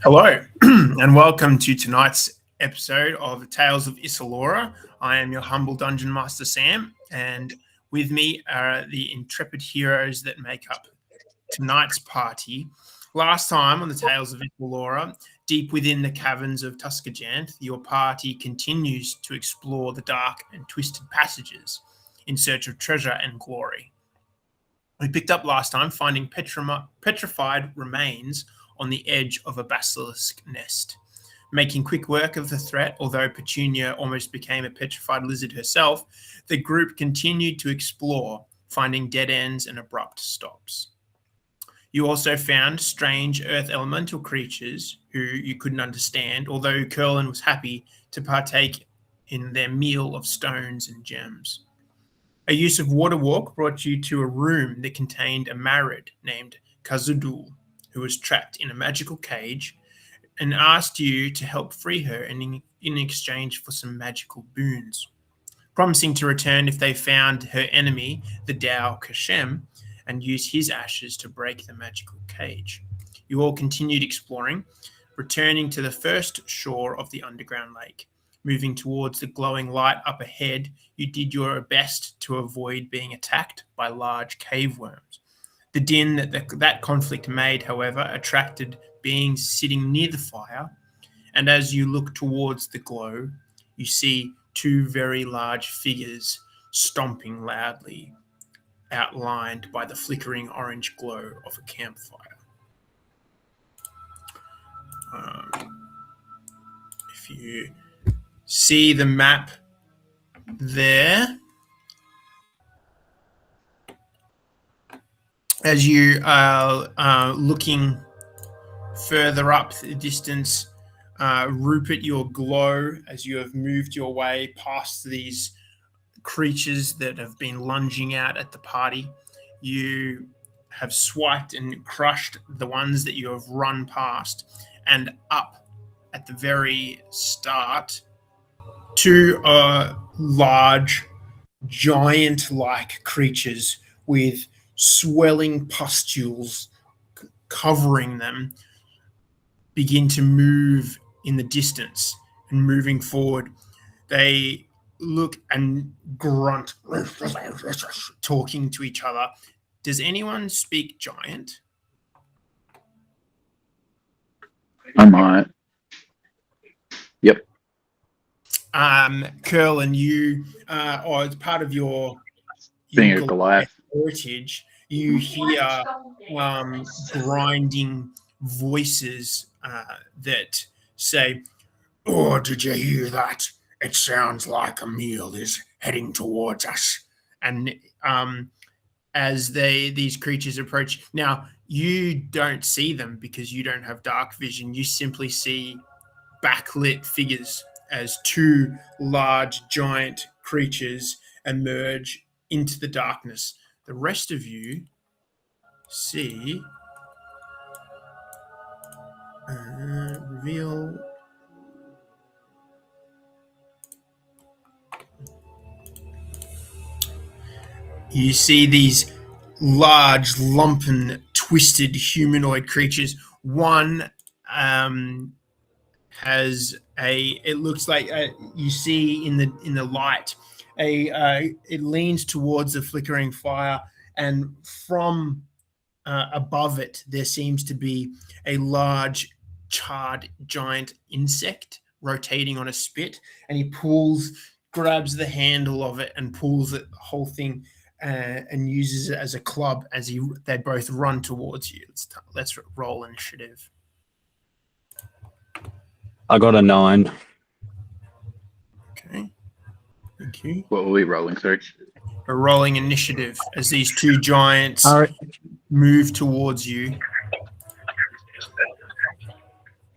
Hello, and welcome to tonight's episode of Tales of Isylora. I am your humble Dungeon Master, Sam, and with me are the intrepid heroes that make up tonight's party. Last time on the Tales of Isylora, deep within the caverns of Tsojcanth, your party continues to explore the dark and twisted passages in search of treasure and glory. We picked up last time finding petrified remains on the edge of a basilisk nest. Making quick work of the threat, although Petunia almost became a petrified lizard herself, the group continued to explore, finding dead ends and abrupt stops. You also found strange earth elemental creatures who you couldn't understand, although Curlin was happy to partake in their meal of stones and gems. A use of water walk brought you to a room that contained a Marid named Khazudul, who was trapped in a magical cage, and asked you to help free her in exchange for some magical boons. Promising to return if they found her enemy, the Dao Kashem, and use his ashes to break the magical cage. You all continued exploring, returning to the first shore of the underground lake. Moving towards the glowing light up ahead, you did your best to avoid being attacked by large cave worms. The din that conflict made, however, attracted beings sitting near the fire, and as you look towards the glow, you see two very large figures stomping loudly, outlined by the flickering orange glow of a campfire. If you see the map there, as you are looking further up the distance, Rupert, your glow as you have moved your way past these creatures that have been lunging out at the party. You have swiped and crushed the ones that you have run past, and up at the very start, two large, giant-like creatures with swelling pustules covering them begin to move in the distance. And moving forward, they look and grunt, talking to each other. Does anyone speak giant? I might. Yep. Curlin, you, or as part of your Being a Goliath heritage, you hear grinding voices that say, "Oh, did you hear that? It sounds like a meal is heading towards us." And as these creatures approach, now you don't see them because you don't have dark vision. You simply see backlit figures as two large, giant creatures emerge into the darkness. The rest of you see reveal. You see these large, lumpen, twisted humanoid creatures. One has a. It looks like you see in the light. It leans towards the flickering fire, and from above it there seems to be a large, charred, giant insect rotating on a spit, and he grabs the handle of it and pulls the whole thing and uses it as a club as they both run towards you. Let's roll initiative. I got a 9. Okay. Thank you. What were we rolling, sorry? A rolling initiative as these two giants move towards you.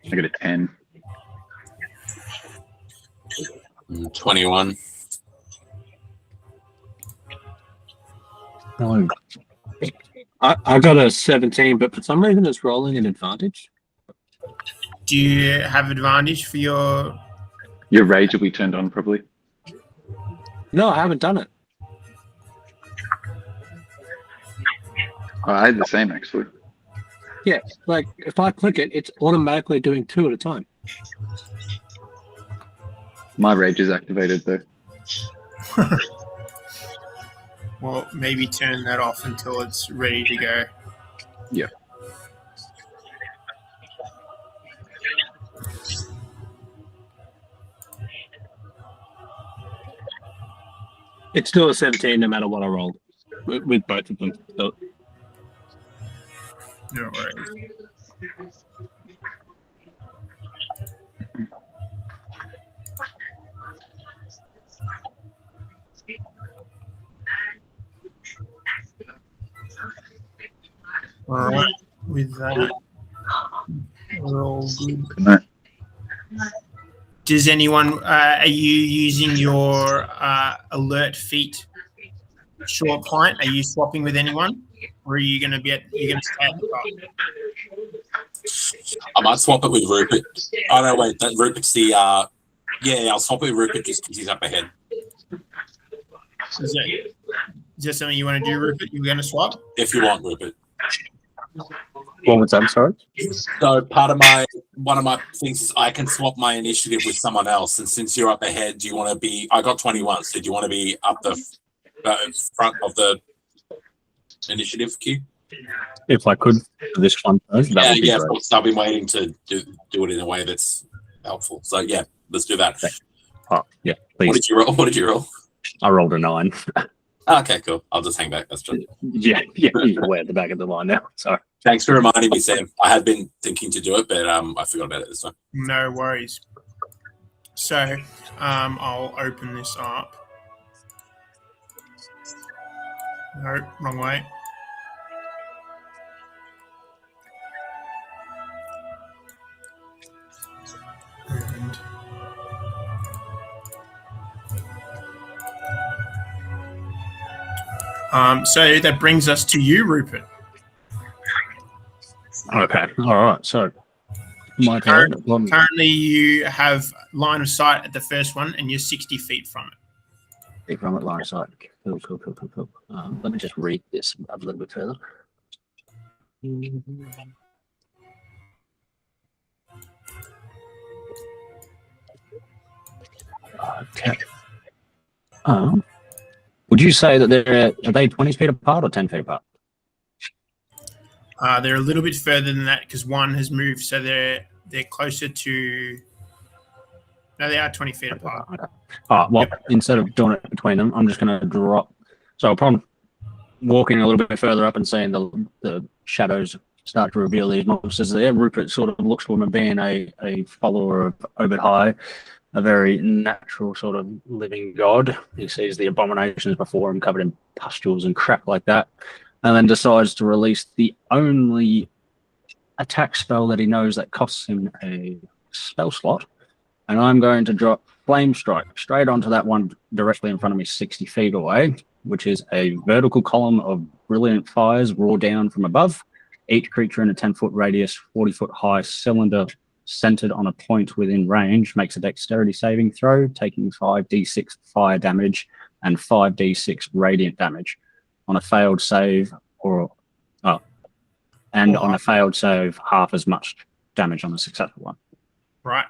I got a 10. 21. No. I got a 17, but for some reason it's rolling an advantage. Do you have advantage for your... Your rage will be turned on, probably. No, I haven't done it. Oh, I had the same, actually. Yeah, like if I click it, it's automatically doing 2 at a time. My rage is activated though. Well, maybe turn that off until it's ready to go. Yeah. It's still a 17 no matter what I roll with both of them. So, No worries. All right. With that, we're all good. Good night. Does anyone? Are you using your alert feat short pint? Are you swapping with anyone, or are you going to be at? You're going to stay at the top? I might swap it with Rupert. Oh no, wait, that Rupert's the yeah, I'll swap it with Rupert just because he's up ahead. Is that something you want to do, Rupert? You're going to swap? If you want, Rupert. what was that? Sorry. So one of my things is I can swap my initiative with someone else, and since you're up ahead, do you want to be? I got 21, so do you want to be up the front of the initiative queue? If I could for this one, that would be Yeah. great. I've been waiting to do it in a way that's helpful. So yeah, let's do that. Oh, yeah, What please. did you roll? What did you roll? I rolled a 9. Okay, cool. I'll just hang back. That's just. yeah, you're way at the back of the line now. Sorry. Thanks for reminding me, Sam. I had been thinking to do it, but I forgot about it this time. No worries. So I'll open this up. No, wrong way. So that brings us to you, Rupert. Okay. All right. So my turn. Currently, you have line of sight at the first one, and you're 60 feet from it. From it, line of sight. Cool. Let me just read this a little bit further. Okay. Would you say that are they 20 feet apart or 10 feet apart? They're a little bit further than that because one has moved, so they're closer to. No, they are 20 feet apart. Okay. Well, instead of doing it between them, I'm just going to drop. So upon walking a little bit further up and seeing the shadows start to reveal these monsters there, Rupert sort of looks for them being a follower of Obed High, a very natural sort of living god. He sees the abominations before him covered in pustules and crap like that, and then decides to release the only attack spell that he knows that costs him a spell slot. And I'm going to drop Flame Strike straight onto that one directly in front of me 60 feet away, which is a vertical column of brilliant fires roar down from above. Each creature in a 10-foot radius, 40-foot high cylinder centered on a point within range makes a dexterity saving throw, taking 5d6 fire damage and 5d6 radiant damage. On a failed save, on a failed save, half as much damage on a successful one. Right.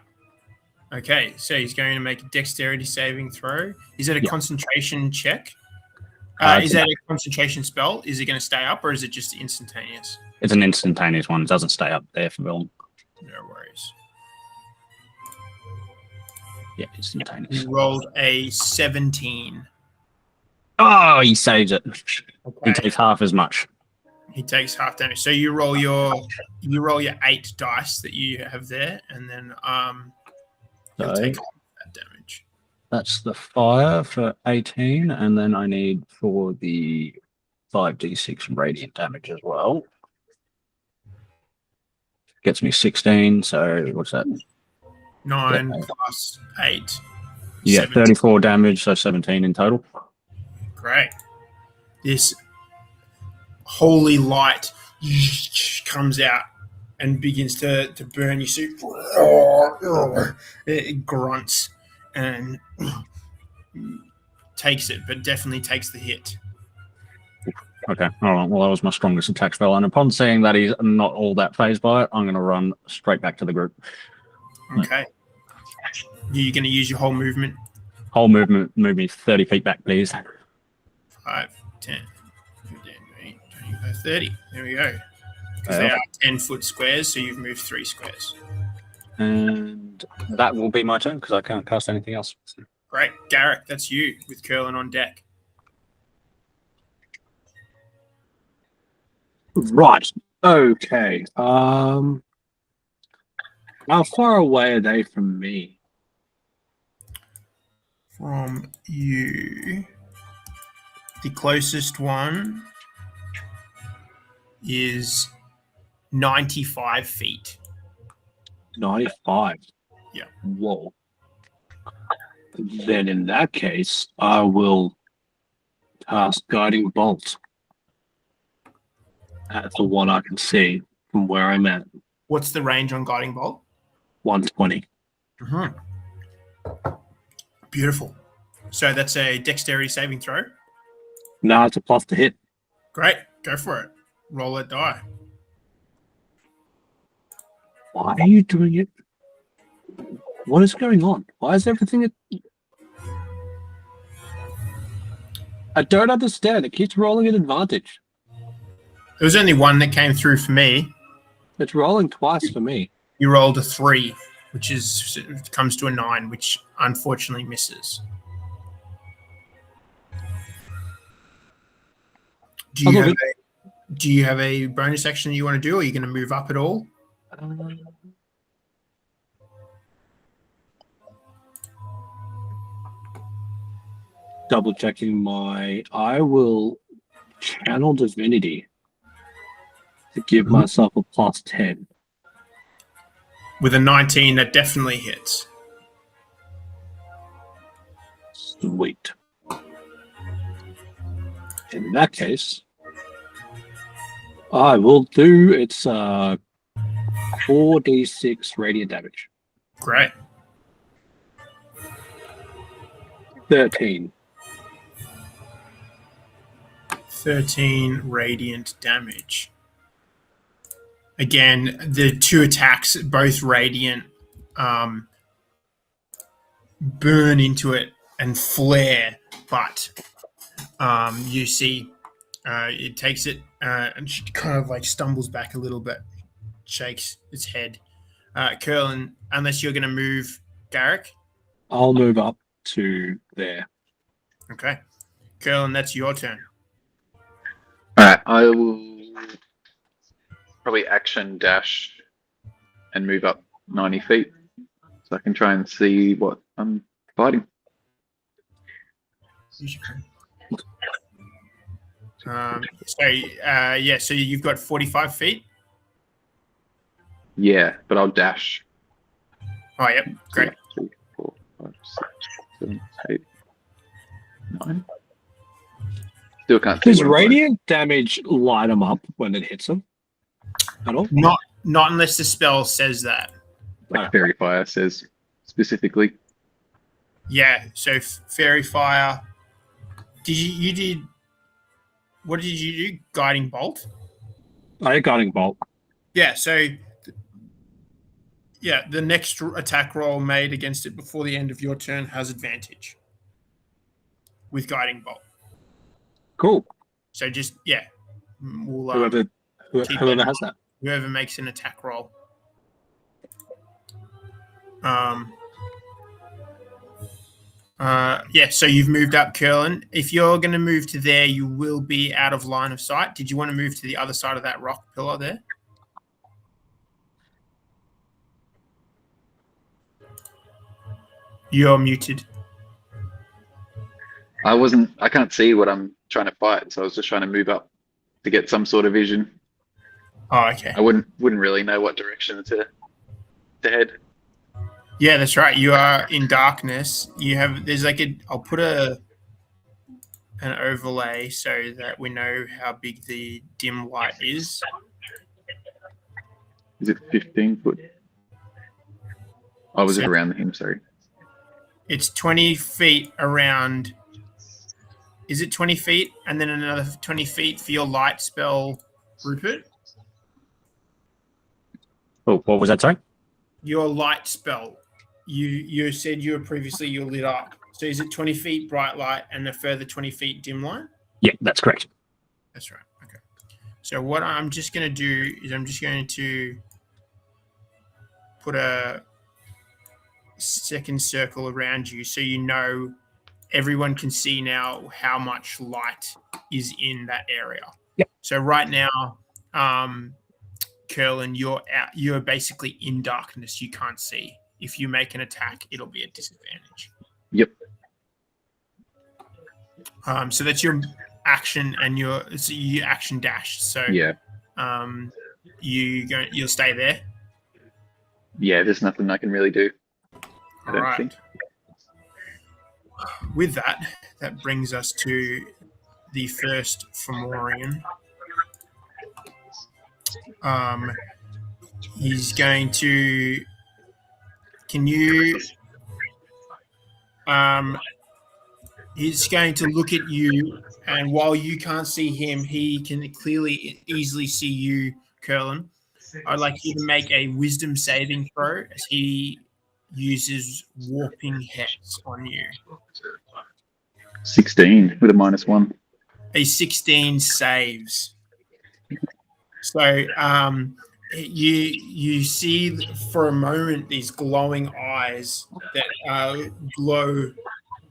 Okay, so he's going to make a dexterity saving throw. Is it a concentration check? Is that a concentration spell? Is it going to stay up or is it just instantaneous? It's an instantaneous one. It doesn't stay up there for long. No worries. Yeah, instantaneous. He rolled a 17. Oh, he saves it. Okay. He takes half as much. He takes half damage. So you roll your 8 dice that you have there, and then you'll take half that damage. That's the fire for 18, and then I need for the 5d6 radiant damage as well. Gets me 16, so what's that? 9 plus 8. You get 17. 34 damage, so 17 in total. Great. This holy light comes out and begins to burn. You see it grunts and takes it, but definitely takes the hit. Okay. All right. Well, that was my strongest attack spell. And upon seeing that he's not all that phased by it, I'm going to run straight back to the group. Okay. You're going to use your whole movement. Whole movement, move me 30 feet back, please. 5, 10, 15, 20, 25, 30. There we go. Because they are 10-foot squares, so you've moved 3 squares. And that will be my turn because I can't cast anything else. Great. Garrick, that's you with Curlin on deck. Right. Okay. How far away are they from me? From you, the closest one is 95 feet. 95. Yeah. Whoa. Then in that case, I will cast Guiding Bolt at the one I can see from where I'm at. What's the range on Guiding Bolt? 120. Mm-hmm. Beautiful. So that's a dexterity saving throw. Now it's a plus to hit. Great. Go for it. Roll that die. Why are you doing it? What is going on? Why is everything... I don't understand. It keeps rolling at advantage. There was only one that came through for me. It's rolling twice for me. You rolled a 3, which comes to a 9, which unfortunately misses. Do you have a bonus action you want to do, or are you going to move up at all? Double checking I will channel divinity to give myself a plus 10. With a 19, that definitely hits. Sweet. In that case, I will do its 4d6 radiant damage. Great. 13. 13 radiant damage. Again, the 2 attacks, both radiant, burn into it and flare, but you see it takes it and she kind of like stumbles back a little bit, shakes its head. Curlin, unless you're going to move, Garrick. I'll move up to there. Okay. Curlin, that's your turn. All right, I will probably action dash and move up 90 feet so I can try and see what I'm fighting. So you've got 45 feet? Yeah, but I'll dash. Oh, yep. Great. 2, 3, 4, 5, 6, 7, 8, 9. Still can't see. Does what I'm fighting. radiant damage light them up when it hits them? At all? Not unless the spell says that. Like Fairy Fire says specifically. Yeah, so Fairy Fire. What did you do? Guiding Bolt? I hit Guiding Bolt. Yeah, so the next attack roll made against it before the end of your turn has advantage with Guiding Bolt. Cool. So just, we'll Whoever has that. whoever makes an attack roll. So you've moved up, Curlin. If you're going to move to there, you will be out of line of sight. Did you want to move to the other side of that rock pillar there? You're muted. I can't see what I'm trying to fight, so I was just trying to move up to get some sort of vision. Oh, okay. I wouldn't really know what direction to head. Yeah, that's right. You are in darkness. I'll put an overlay so that we know how big the dim light is. Is it 15 foot? Oh, was it around him? Sorry. It's 20 feet around Is it 20 feet and then another 20 feet for your light spell, Rupert? Oh, what was that? Sorry. Your light spell. You said you were previously lit up. So is it 20 feet bright light and a further 20 feet dim light? Yeah, that's correct. That's right. Okay. So what I'm just going to do is I'm just going to put a second circle around you so you know everyone can see now how much light is in that area. Yep. So right now, Curlin, you're basically in darkness. You can't see. If you make an attack, it'll be a disadvantage. Yep. So that's your action and your action dash. So Yeah. You'll stay there. Yeah, there's nothing I can really do. All right. With that brings us to the first Fomorian. He's going to. Can you? He's going to look at you, and while you can't see him, he can easily see you, Curlin. I'd like you to make a wisdom saving throw as he uses warping hex on you. 16 with a -1. A 16 saves. So you see for a moment these glowing eyes that glow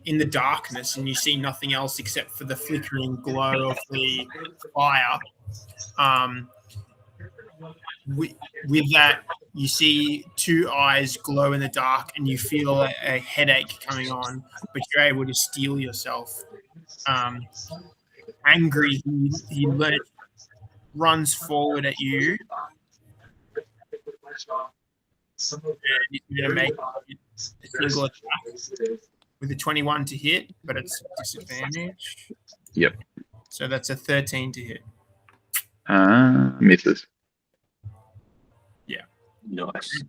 in the darkness, and you see nothing else except for the flickering glow of the fire. With that, you see two eyes glow in the dark, and you feel a headache coming on, but you're able to steel yourself. Angry, he runs forward at you. And he's going to make a single attack with a 21 to hit, but it's disadvantage. Yep. So that's a 13 to hit. Misses. Yeah. Nice.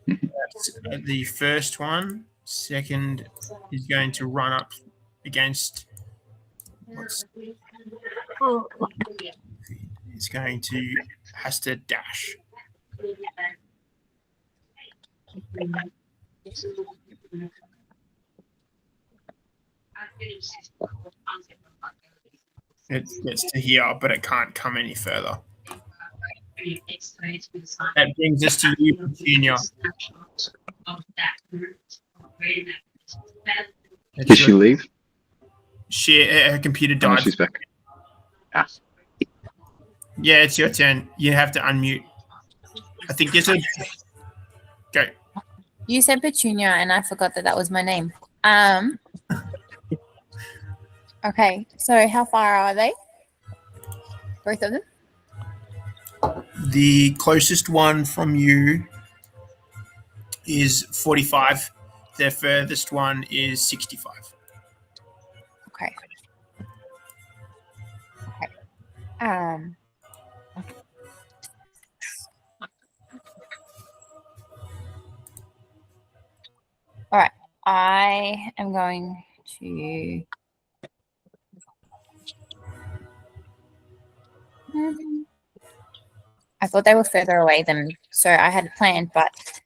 That's the first one. Second is going to run up against. He's going to has to dash. It gets to here, but it can't come any further. That brings us to you, Junior. Did she leave? Her computer Oh, died. no, she's back. Ah. Yeah, it's your turn. You have to unmute. I think it's a go. You said Petunia, and I forgot that was my name. Okay, so how far are they? Both of them? The closest one from you is 45. The furthest one is 65. Okay. All right. I am going to. I thought they were further away than, so I had planned, but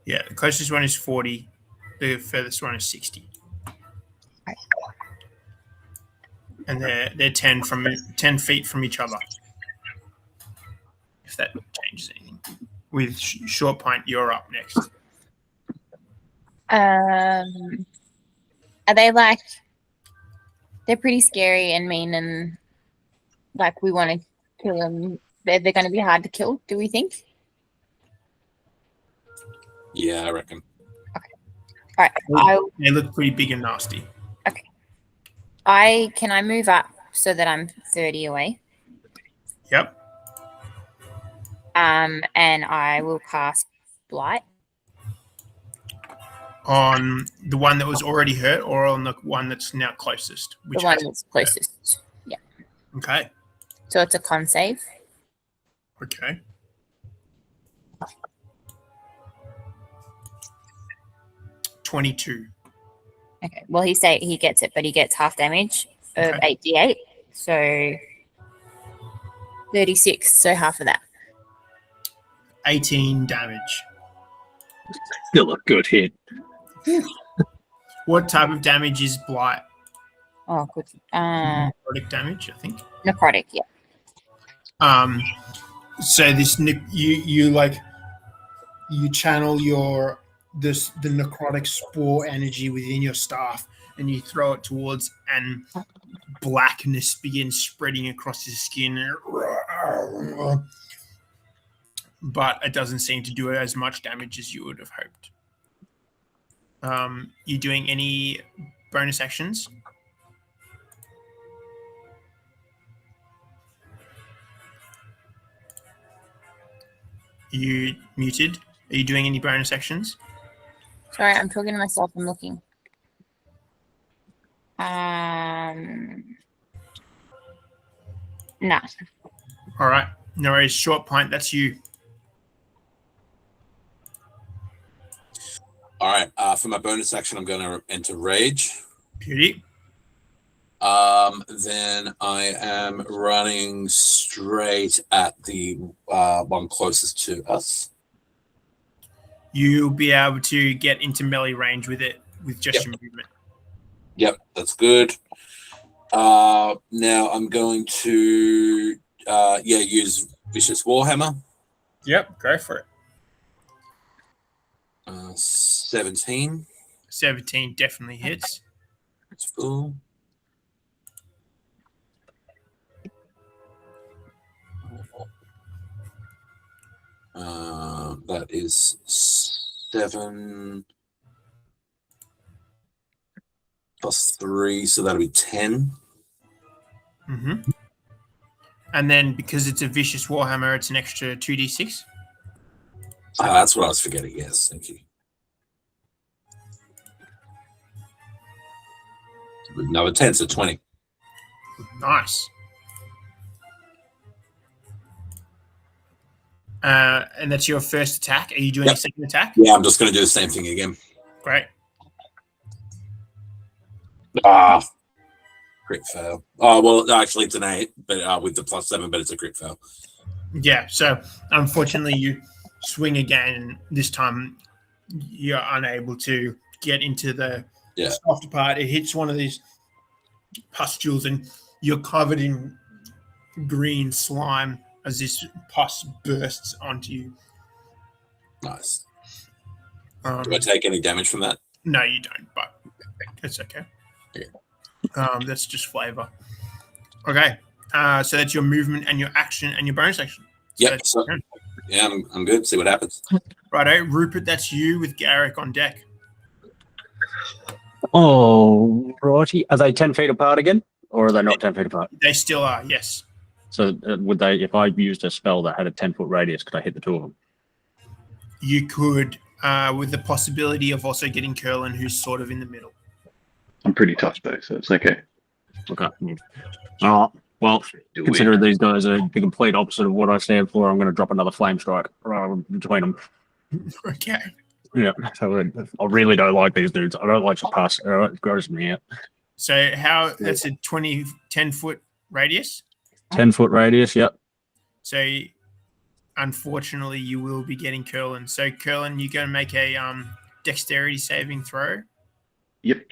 yeah, the closest one is 40. The furthest one is 60. Okay. And they're 10 feet from each other. If that changes anything. With Short Pint, you're up next. are they like, they're pretty scary and mean, and like we want to kill them? They're going to be hard to kill, do we think? Yeah, I reckon. All right. They look pretty big and nasty. Okay. Can I move up so that I'm 30 away? Yep. And I will cast Blight. On the one that was already hurt, or on the one that's now closest? The one that's closest. Yeah. Okay. So it's a con save. Okay. 22. Okay. Well, he gets it, but he gets half damage of Okay. 8d8. So 36. So half of that. 18 damage. Still a good hit. What type of damage is blight? Oh, good. Necrotic damage, I think. Necrotic. Yeah. So this you channel the necrotic spore energy within your staff, and you throw it towards, and blackness begins spreading across his skin. But it doesn't seem to do as much damage as you would have hoped. You doing any bonus actions? You muted. Are you doing any bonus actions? Sorry, I'm talking to myself. I'm looking. Nah. All right. No worries. Short pint. That's you. All right. For my bonus action, I'm going to enter Rage. Beauty. Then I am running straight at the one closest to us. You'll be able to get into melee range with it with just your movement. Yep, that's good. Now I'm going to use Vicious Warhammer. Yep. Go for it. 17. 17 definitely hits. That's full. That is 7 plus 3, so that'll be 10. Mm-hmm. And then because it's a vicious warhammer, it's an extra 2d6. That's what I was forgetting. Yes, thank you. Another 10, so 20. Nice. And that's your first attack. Are you doing a second attack? Yeah, I'm just going to do the same thing again. Great. Crit fail. Oh, well, actually, it's an 8, but with the +7, but it's a crit fail. Yeah, so unfortunately you swing again, and this time you're unable to get into the softer part. It hits one of these pustules, and you're covered in green slime as this pus bursts onto you. Nice. Do I take any damage from that? No, you don't, but it's okay. Yeah. That's just flavor. Okay, so that's your movement and your action and your bonus action. Yep. So, yeah, I'm good. See what happens. Righto, Rupert, that's you with Garrick on deck. Oh, righty. Are they 10 feet apart again? Or are they not 10 feet apart? They still are, yes. So would they, if I used a spell that had a 10-foot radius, could I hit the two of them? You could, with the possibility of also getting Curlin, who's sort of in the middle. I'm pretty tough though, so it's okay. Okay. All right. Well, considering these guys are the complete opposite of what I stand for, I'm going to drop another flame strike between them. Okay. Yeah. So I really don't like these dudes. I don't like to pass. It grows me out. So that's a 10-foot radius? 10-foot radius, yep. So unfortunately, you will be getting Curlin. So Curlin, you're going to make a dexterity saving throw. Yep.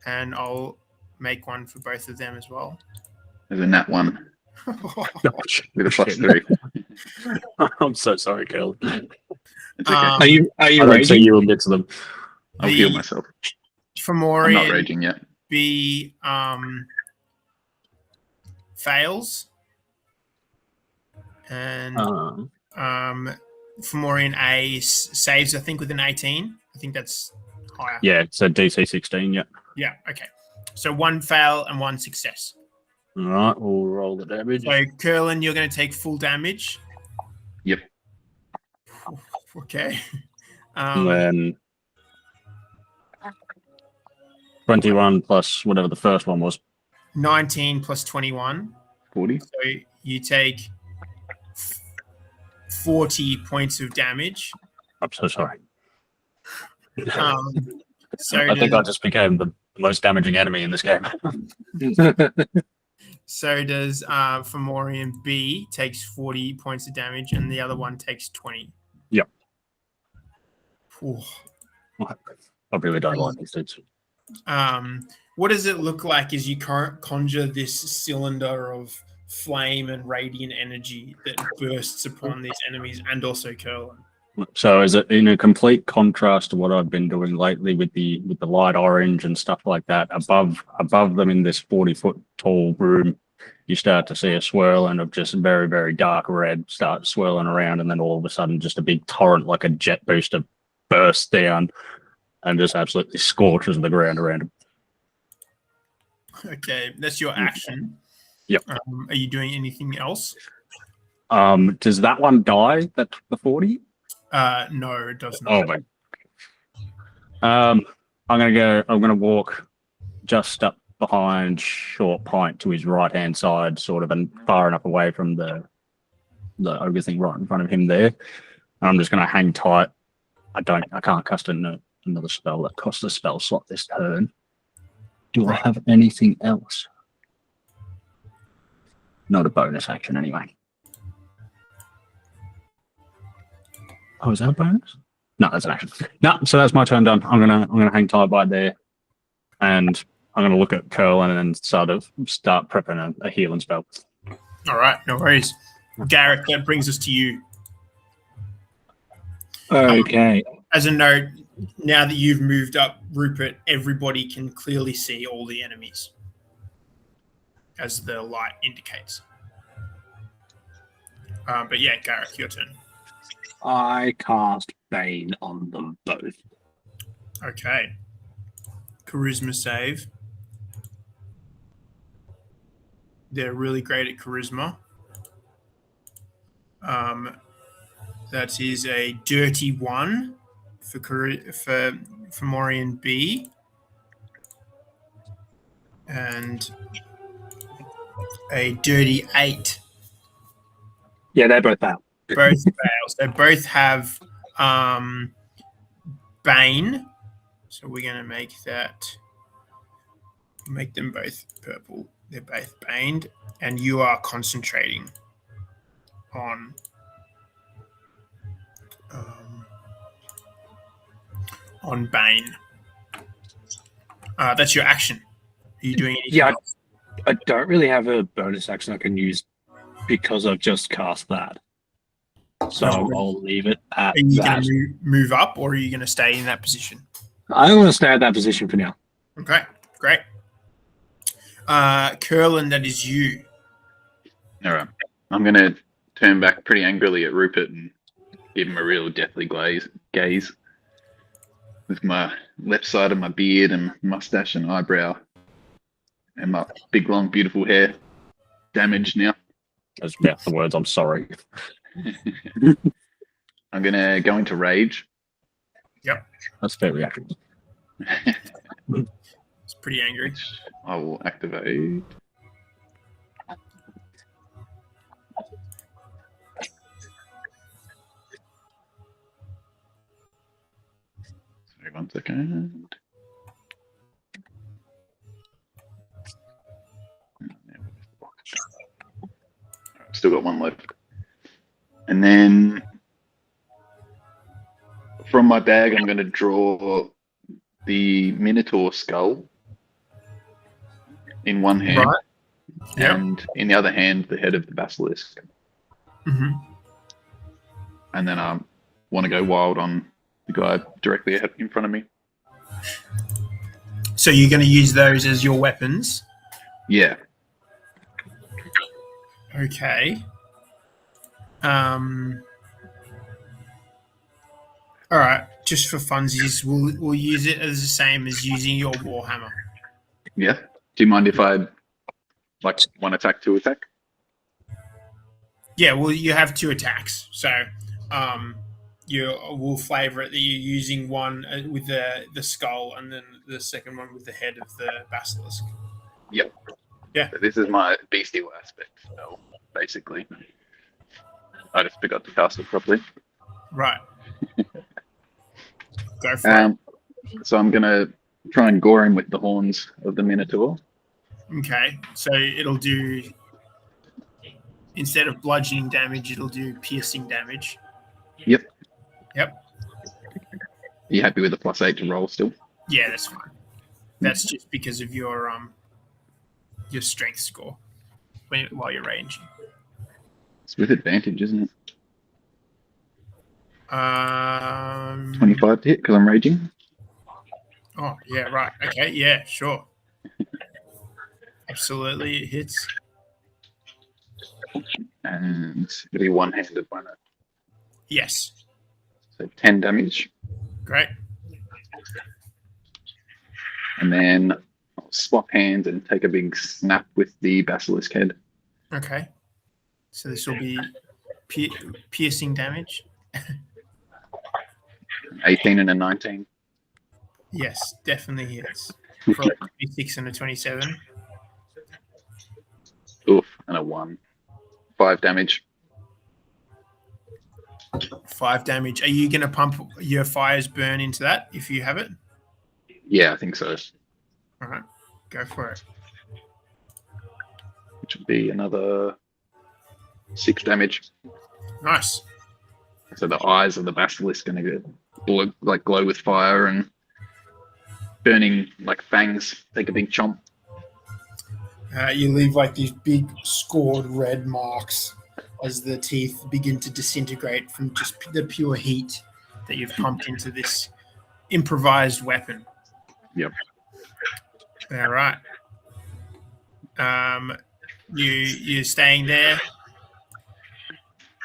And I'll make one for both of them as well. There's a nat 1 Gosh. with a +3. I'm so sorry, Curlin. It's okay. Are you I don't see raging? you in bits of them. I'll heal myself. I'm not Fomorian raging yet. B fails. And Fomorian A saves, I think, with an 18. I think that's higher. Yeah, it's a DC 16, yeah. Yeah, okay. So one fail and one success. All right, we'll roll the damage. So, Curlin, you're going to take full damage. Yep. Okay. And then 21 plus whatever the first one was. 19 plus 21. 40. So you take 40 points of damage. I'm so sorry. So I think I does, just became the most damaging enemy in this game. so does Fomorian B takes 40 points of damage, and the other one takes 20. Yep. Ooh. I really don't like these dudes. What does it look like as you conjure this cylinder of flame and radiant energy that bursts upon these enemies and also Curlin? So is it in a complete contrast to what I've been doing lately with the light orange and stuff like that? Above them in this 40-foot tall room, you start to see a swirling of just very, very dark red start swirling around, and then all of a sudden just a big torrent like a jet booster bursts down and just absolutely scorches the ground around him. Okay, that's your action. Yep. Are you doing anything else? Does that one die? That took the 40? No, it does not. Oh my. I'm gonna walk just up behind Short Pint to his right hand side, sort of, and far enough away from the ogre thing right in front of him there. And I'm just gonna hang tight. I can't cast another spell that costs a spell slot this turn. Do I have anything else? Not a bonus action anyway. Oh, is that a bonus? No, that's an action. No, so that's my turn done. I'm gonna hang tight by there, and I'm gonna look at Curl and then start prepping a healing spell. All right, no worries. Garrett, that brings us to you. Okay. As a note, now that you've moved up Rupert, everybody can clearly see all the enemies, as the light indicates. But yeah, Garrett, your turn. I cast Bane on them both. Okay. Charisma save. They're really great at charisma. That is a dirty 1 for Morian B. And a dirty 8. Yeah, they're both out. Both fails. They both have Bane. So we're going to make them both purple. They're both baned. And you are concentrating on Bane. That's your action. Are you doing anything else? I don't really have a bonus action I can use because I've just cast that. So I'll leave it at Are you that. going to move up, or are you going to stay in that position? I want to stay at that position for now. Okay, great. Curlin, that is you. All right. I'm going to turn back pretty angrily at Rupert and give him a real deathly gaze with my left side of my beard and mustache and eyebrow and my big, long, beautiful hair damaged now. That's the words. I'm sorry. I'm going to go into rage. Yep. That's fair reaction. It's pretty angry. Which I will activate. Sorry, 1 second. Still got 1 left. And then from my bag, I'm going to draw the Minotaur skull in one hand, Right. Yeah. and in the other hand, the head of the basilisk. Mm-hmm. And then I want to go wild on the guy directly ahead in front of me. So you're going to use those as your weapons. Yeah. Okay. All right. Just for funsies, we'll use it as the same as using your warhammer. Yeah. Do you mind if I, like, 1 attack, 2 attack? Yeah. Well, you have 2 attacks, so we'll flavor it that you're using one with the skull, and then the second one with the head of the basilisk. Yep. Yeah. So this is my bestial aspect spell, basically. I just forgot to cast it properly. Right. Go for it. So I'm gonna try and gore him with the horns of the Minotaur. Okay, so it'll do, instead of bludgeoning damage, it'll do piercing damage. Yep. Yep. Are you happy with the +8 to roll still? Yeah, that's fine. That's just because of your strength score while you're ranging. It's with advantage, isn't it? 25 25 to hit because I'm raging. Oh, yeah, right. Okay, yeah, sure. Absolutely, it hits. And it'll be one-handed, won't it? Yes. So 10 damage. Great. And then I'll swap hands and take a big snap with the basilisk head. Okay. So this will be piercing damage. 18 and a 19. Yes, definitely hits. For a 26 and a 27. Oof, and a 1. 5 damage. 5 damage. Are you going to pump your fire's burn into that if you have it? Yeah, I think so. All right, go for it. Which would be another 6 damage. Nice. So the eyes of the basilisk going to glow with fire and burning like fangs. Take a big chomp. You leave like these big scored red marks as the teeth begin to disintegrate from just the pure heat that you've pumped into this improvised weapon. Yep. All right. You're staying there.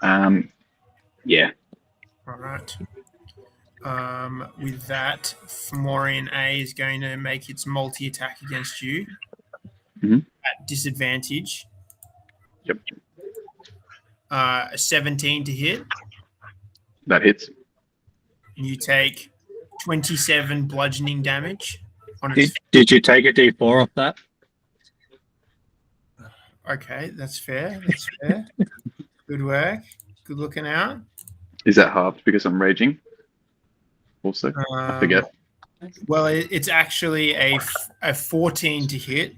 Yeah. All right. With that, Fomorian A is going to make its multi-attack against you at disadvantage. Yep. A 17 to hit. That hits. And you take 27 bludgeoning damage. On its Did you take a D4 off that? Okay, that's fair. That's fair. Good work. Good looking out. Is that halved because I'm raging? Also, I forget. Well, it's actually a 14 to hit.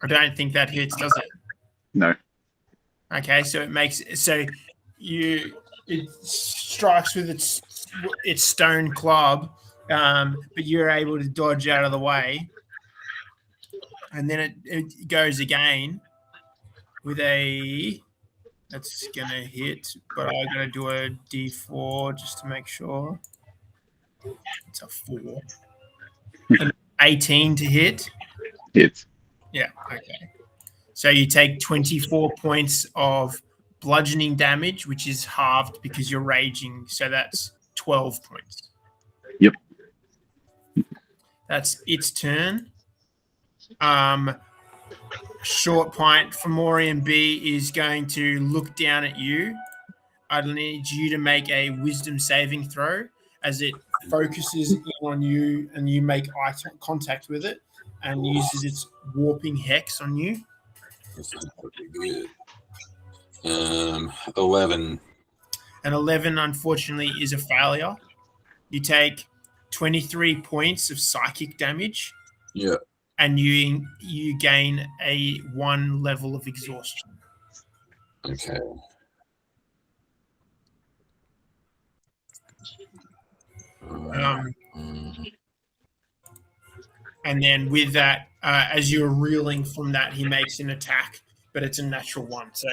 I don't think that hits, does it? No. Okay, so it strikes with its stone club, but you're able to dodge out of the way, and then it goes again with that's gonna hit, but I gotta do a D4 just to make sure. It's a 4. An 18 to hit. Hits. Yeah. Okay. So you take 24 points of bludgeoning damage, which is halved because you're raging. So that's 12 points. Yep. That's its turn. Short point, Fomorian B is going to look down at you. I need you to make a wisdom saving throw as it focuses in on you and you make eye contact with it and uses its warping hex on you. This is pretty good. 11. An 11, unfortunately, is a failure. You take 23 points of psychic damage. Yeah. And you gain a 1 level of exhaustion. Okay. And then with that, as you're reeling from that, he makes an attack, but it's a natural one. So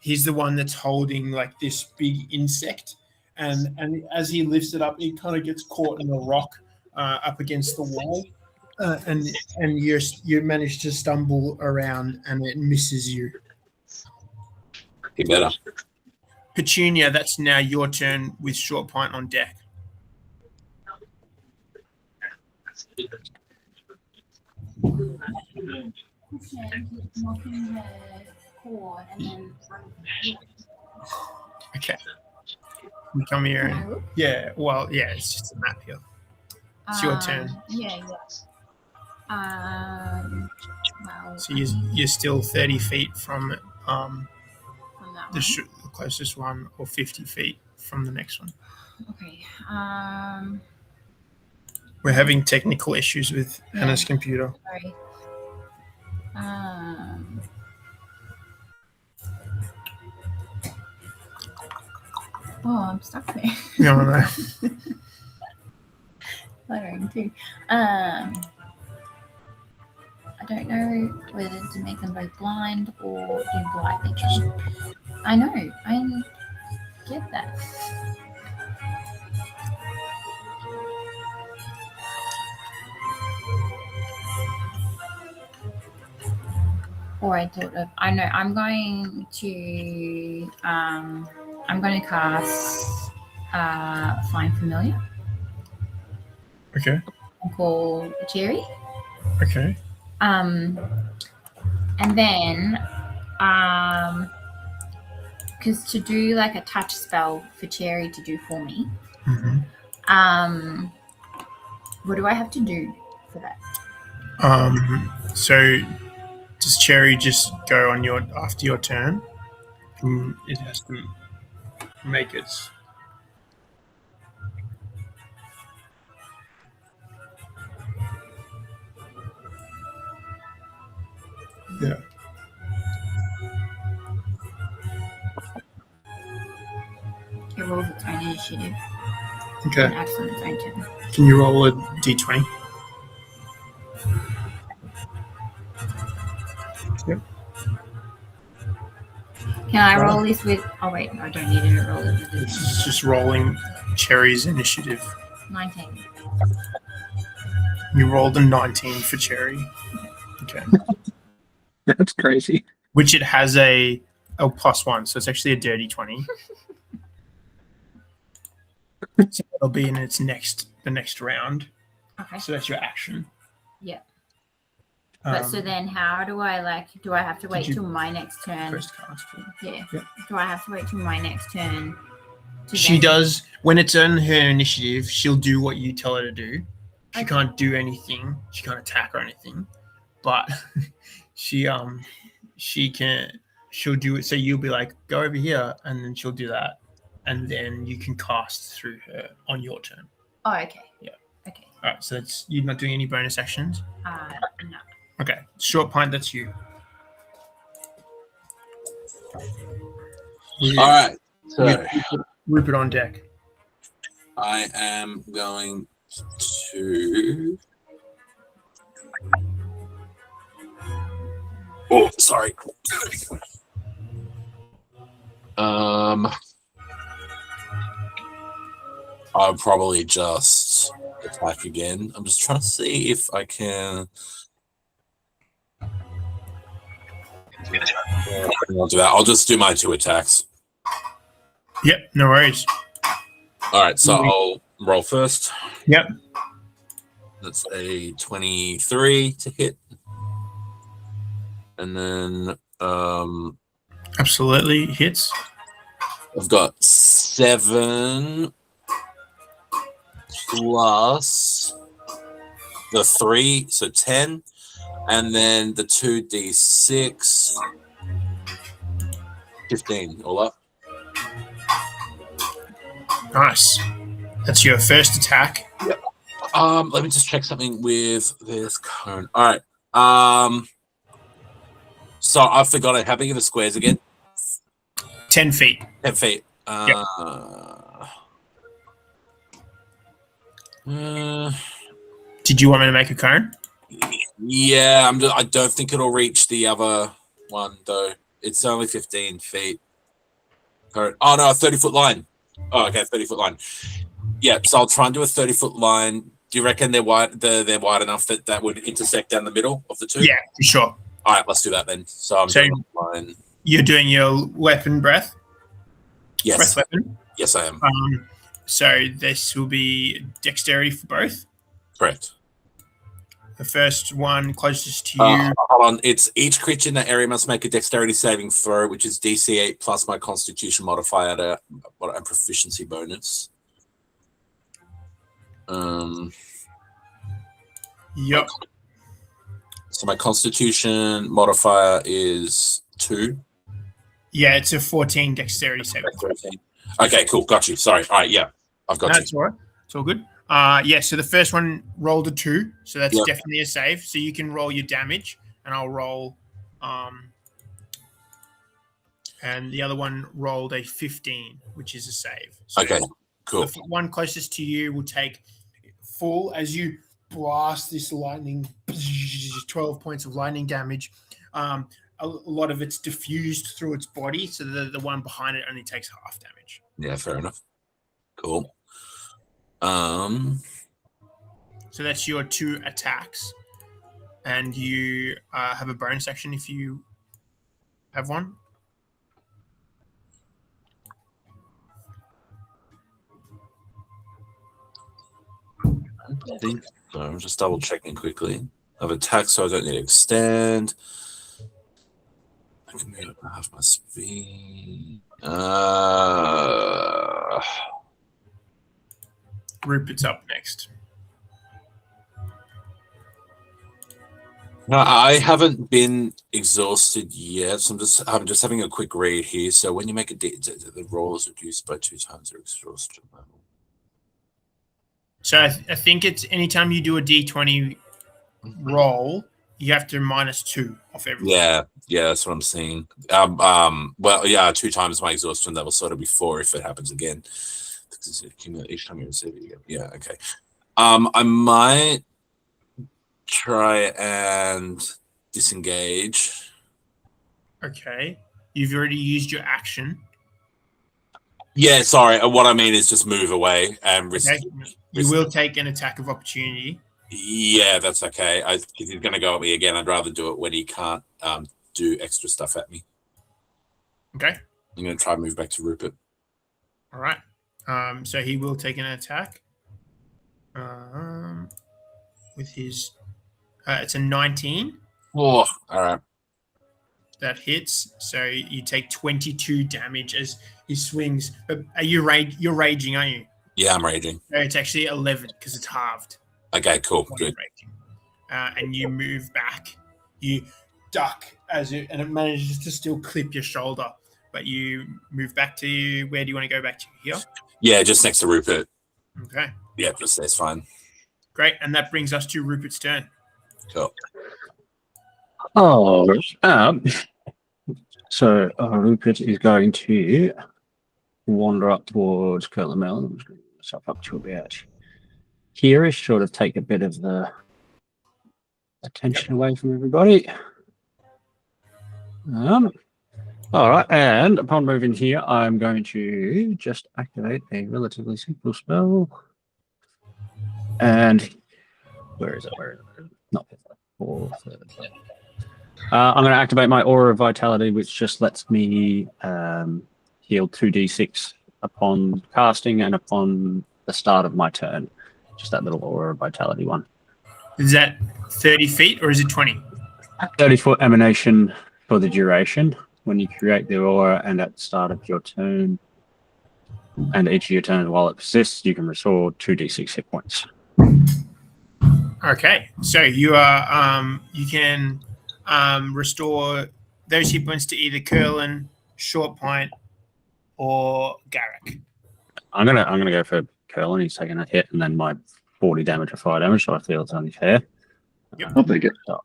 he's the one that's holding like this big insect, and as he lifts it up, it kind of gets caught in a rock up against the wall, and you manage to stumble around, and it misses you. Get better. Petunia, that's now your turn with Short Pint on deck. Okay. You come here. Yeah, well, yeah, it's just a map here. It's your turn. Yeah. Well, So you're still 30 feet from from that the closest one, or 50 feet from the next one. Okay. We're having technical issues with Yeah. Hannah's computer. Sorry. Oh, I'm stuck there. Yeah, I know. Lettering too. I don't know whether to make them both blind or do blind vision. I know. I get that. Or I thought of. I know. I'm going to cast Find Familiar Okay. and call Cherry. Okay. And then, because to do like a touch spell for Cherry to do for me, what do I have to do for that? So does Cherry just go on after your turn? It has to make its. Yeah. It rolls its own initiative and Okay. acts on its own turn. Can you roll a d20? Yep. Can I roll this with? Oh wait, I don't need to roll it with This this. is just rolling Cherry's initiative. 19. You rolled a 19 for Cherry. Okay. That's crazy. Which it has a +1, so it's actually a dirty 20. So it'll be in the next round. Okay. So that's your action. Yeah. But so then, how do I do I have to wait you till my next turn? First cast. Yeah. Yep. Do I have to wait till my next turn? She does when it's on her initiative. She'll do what you tell her to do. She Okay. can't do anything. She can't attack or anything, but she'll do it. So you'll be like, go over here, and then she'll do that, and then you can cast through her on your turn. Oh, okay. Yeah. Okay. All right. So that's you're not doing any bonus actions. No. Okay. Short pint. That's you. All right. So Rupert on deck. I am going to. Oh, sorry. I'll probably just attack again. I'm just trying to see if I can. I'll do that. I'll just do my 2 attacks. Yep. No worries. All right, so I'll roll first. Yep. That's a 23 to hit. And then Absolutely hits. I've got 7 plus the 3, so 10. And then the 2d6, 15 all up. Nice. That's your first attack. Let me just check something with this cone. All right. So I forgot how big are the squares again? 10 feet. 10 feet. Did you want me to make a cone? Yeah, I don't think it'll reach the other one though. It's only 15 feet. Oh no, a 30-foot line. Oh, okay, 30-foot line. Yeah, so I'll try and do a 30-foot line. Do you reckon they're wide? They're wide enough that would intersect down the middle of the two? Yeah, for sure. All right, let's do that then. So I'm doing a line. You're doing your weapon breath. Yes. Breath weapon. Yes, I am. So this will be dexterity for both. Correct. The first one closest to you. Hold on. It's each creature in that area must make a dexterity saving throw, which is DC 8 plus my Constitution modifier and proficiency bonus. Yep. So my Constitution modifier is 2. Yeah, it's a 14 dexterity saving throw. 13. Okay, cool. Got you. Sorry. All right. Yeah, I've got That's you. all right. It's all good. Yeah, so the first one rolled a 2, so that's Yep. definitely a save. So you can roll your damage, and I'll roll. And the other one rolled a 15, which is a save. So Okay, cool. the one closest to you will take full as you blast this lightning, 12 points of lightning damage. A lot of it's diffused through its body, so the one behind it only takes half damage. Yeah, fair enough. Cool. So that's your 2 attacks, and you have a bonus action if you have one. I think so. I'm just double checking quickly. I've attacked, so I don't need to extend. I can move up half my speed. Rupert's up next. No, I haven't been exhausted yet, so I'm just having a quick read here. So when you make the roll is reduced by 2 times your exhaustion level. So I think it's anytime you do a D20 roll, you have to -2 off everything. Yeah, that's what I'm seeing. Well, yeah, 2 times my exhaustion level, so it'll be 4 if it happens again. Each time you receive it again. Yeah, okay. I might try and disengage. Okay. You've already used your action. Yeah, sorry. What I mean is just move away and risk. Okay. You will take an attack of opportunity. Yeah, that's okay. If he's going to go at me again, I'd rather do it when he can't do extra stuff at me. Okay. I'm going to try and move back to Rupert. All right. So he will take an attack. With his, it's a 19. Oh, all right. That hits. So you take 22 damage as he swings. But are you're raging, aren't you? Yeah, I'm raging. No, it's actually 11 because it's halved. Okay, cool, good. And you move back. You duck and it manages to still clip your shoulder. But you move back to where do you want to go back to? Here? Yeah, just next to Rupert. Okay. Yeah, just there's fine. Great. And that brings us to Rupert's turn. Cool. Oh, so Rupert is going to wander up towards Curler Melon. I'm just going to get myself up to about here-ish, sort of take a bit of the attention away from everybody. All right, and upon moving here, I'm going to just activate a relatively simple spell. And where is it? Not fourth. I'm going to activate my Aura of Vitality, which just lets me heal 2d6 upon casting and upon the start of my turn. Just that little Aura of Vitality one. Is that 30 feet or is it 20? 30-foot emanation for the duration. When you create the aura and at the start of your turn, and each of your turns while it persists, you can restore 2d6 hit points. Okay, so you are you can restore those hit points to either Curlin, Short Pint, or Garrick. I'm gonna go for Curlin. He's taking a hit, and then my 40 damage or fire damage, so I feel it's only fair. Yep. I'll take it. So,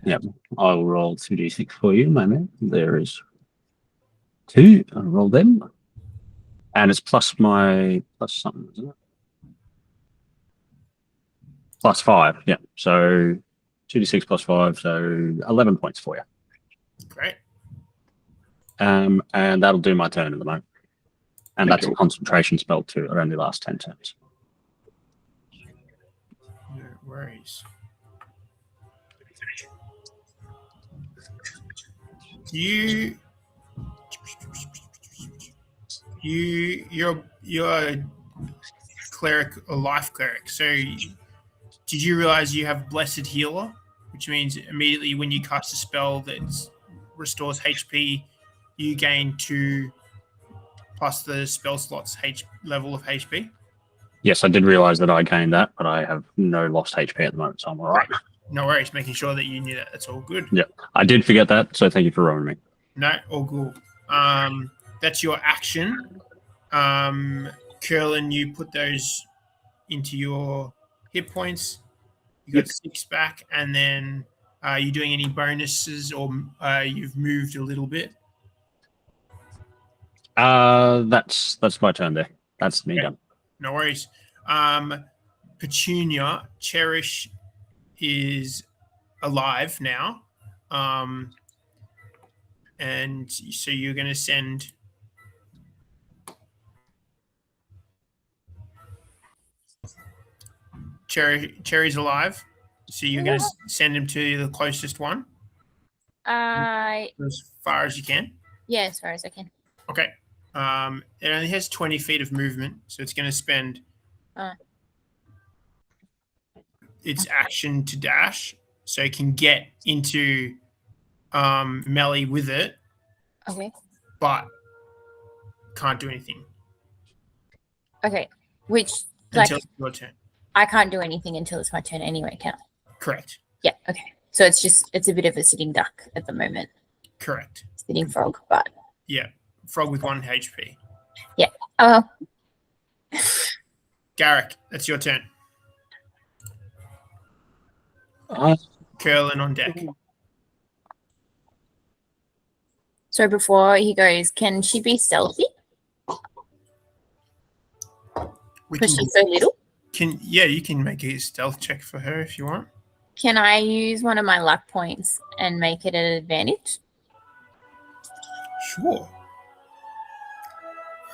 yep, I will roll 2d6 for you, my man. There is 2. I'll roll them, and it's plus something, isn't it? Plus 5, yeah. So 2d6 plus 5, so 11 points for you. Great. And that'll do my turn at the moment. And Thank that's you. a concentration spell too. It only lasts 10 turns. No worries. You're a cleric, a life cleric. So did you realize you have Blessed Healer, which means immediately when you cast a spell that restores HP, you gain 2 plus the spell slot's level of HP? Yes, I did realize that I gained that, but I have no lost HP at the moment, so I'm all right. No worries, making sure that you knew that. That's all good. Yeah, I did forget that, so thank you for reminding me. No, all good. That's your action. Curlin, you put those into your hit points. You got 6 back, and then are you doing any bonuses, or you've moved a little bit? That's my turn there. That's me done. No worries. Petunia, Cherish is alive now. And so you're going to send Cherry's alive. So you're going to send him to the closest one as far as you can. Yeah, as far as I can. Okay. It only has 20 feet of movement, so it's going to spend its action to dash, so it can get into melee with it. Okay. But can't do anything. Okay. Which, until it's your turn. I can't do anything until it's my turn anyway, can I? Correct. Yeah, okay. So it's a bit of a sitting duck at the moment. Correct. Sitting frog, but... Yeah. Frog with 1 HP. Yeah. Oh. Garrick, that's your turn. Curlin on deck. So before he goes, can she be stealthy? Because she's so little? You can make a stealth check for her if you want. Can I use one of my luck points and make it an advantage? Sure.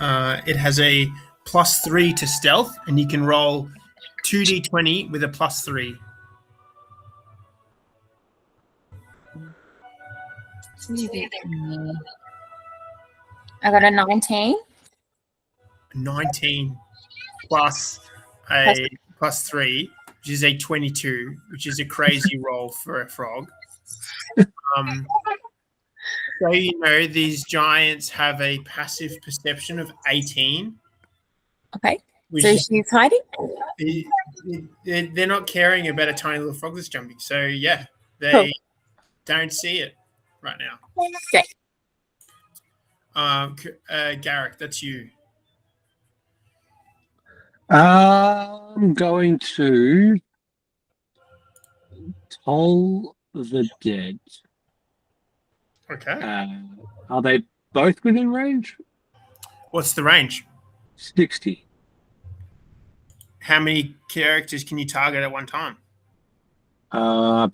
It has a +3 to stealth, and you can roll 2d20 with a +3. I got a 19. 19 plus a +3, which is a 22, which is a crazy roll for a frog. So you know these giants have a passive perception of 18. Okay. So she's hiding? They're not caring about a tiny little frog that's jumping. So yeah, they don't see it right now. Okay. Garrick, that's you. I'm going to toll the dead. Okay. Are they both within range? What's the range? 60. How many characters can you target at one time? I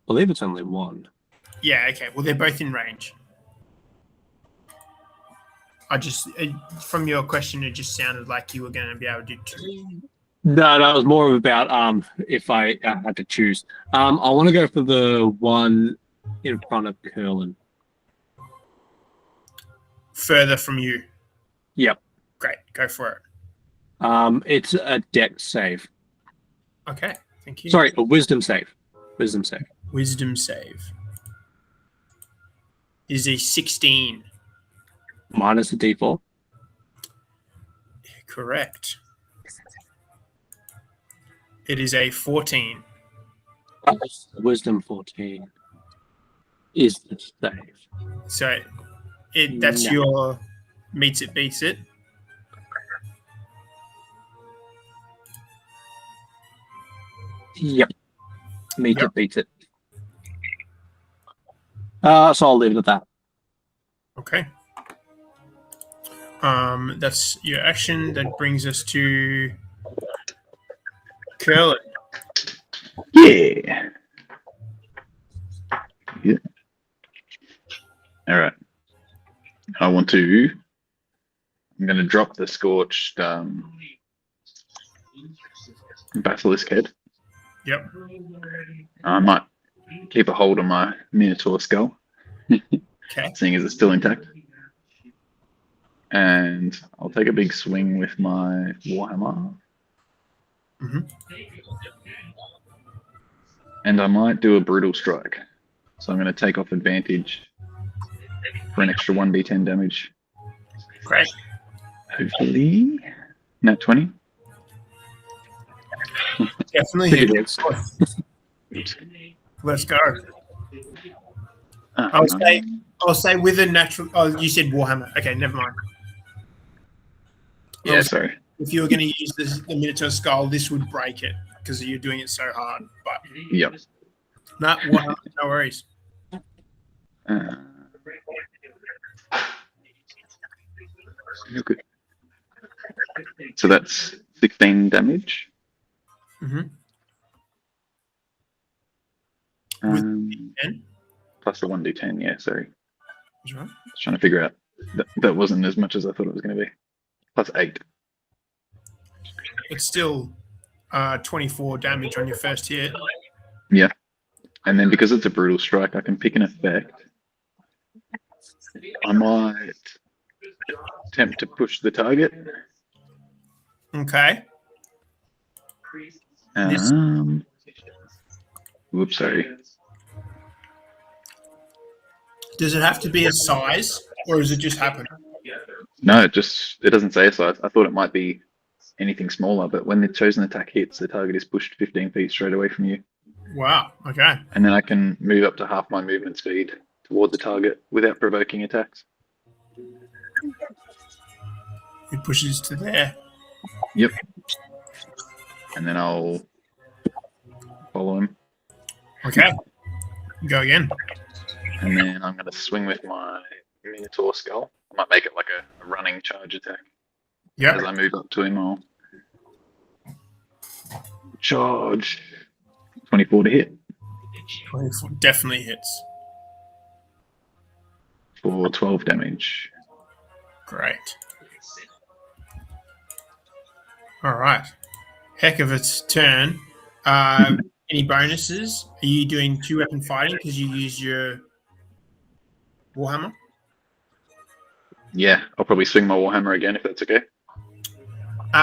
believe it's only one. Yeah, okay. Well, they're both in range. From your question, it just sounded like you were going to be able to do 2. No, that was more about if I had to choose. I want to go for the one in front of Curlin. Further from you. Yep. Great. Go for it. It's a dex save. Okay. Thank you. Sorry, a wisdom save. Wisdom save. Wisdom save is a 16. Minus the d4. Correct. It is a 14. Wisdom 14 is the save. So that's your meets it, beats it. Yep. Meet it, beats it. So I'll leave it at that. Okay. That's your action. That brings us to Curlin. Yeah. All right. I'm going to drop the scorched basilisk head. Yep. I might keep a hold on my minotaur skull. Okay. Seeing as it's still intact. And I'll take a big swing with my warhammer. Mm-hmm. And I might do a brutal strike. So I'm going to take off advantage for an extra 1d10 damage. Great. Hopefully, nat 20. Definitely. Let's go. I'll say with a natural. Oh, you said Warhammer. Okay, never mind. Yeah, sorry. If you were going to use the Minotaur skull, this would break it because you're doing it so hard. But Yep. no worries. Good. So that's 16 damage. Mhm. And Plus the 1d10, yeah, sorry. that's right. I was trying to figure out. That wasn't as much as I thought it was going to be. Plus 8. It's still 24 damage on your first hit. Yeah. And then because it's a brutal strike, I can pick an effect. I might attempt to push the target. Okay. Whoops, sorry. Does it have to be a size, or does it just happen? No, it doesn't say a size. I thought it might be anything smaller, but when the chosen attack hits, the target is pushed 15 feet straight away from you. Wow. Okay. And then I can move up to half my movement speed toward the target without provoking attacks. It pushes to there. Yep. And then I'll follow him. Okay. Go again. And then I'm going to swing with my Minotaur skull. I might make it like a running charge attack. Yep. As I move up to him, I'll charge. 24 to hit 24 definitely hits. for 12 damage. Great. All right. Heck of its turn. Any bonuses? Are you doing 2-weapon fighting because you use your Warhammer? Yeah, I'll probably swing my Warhammer again if that's okay. You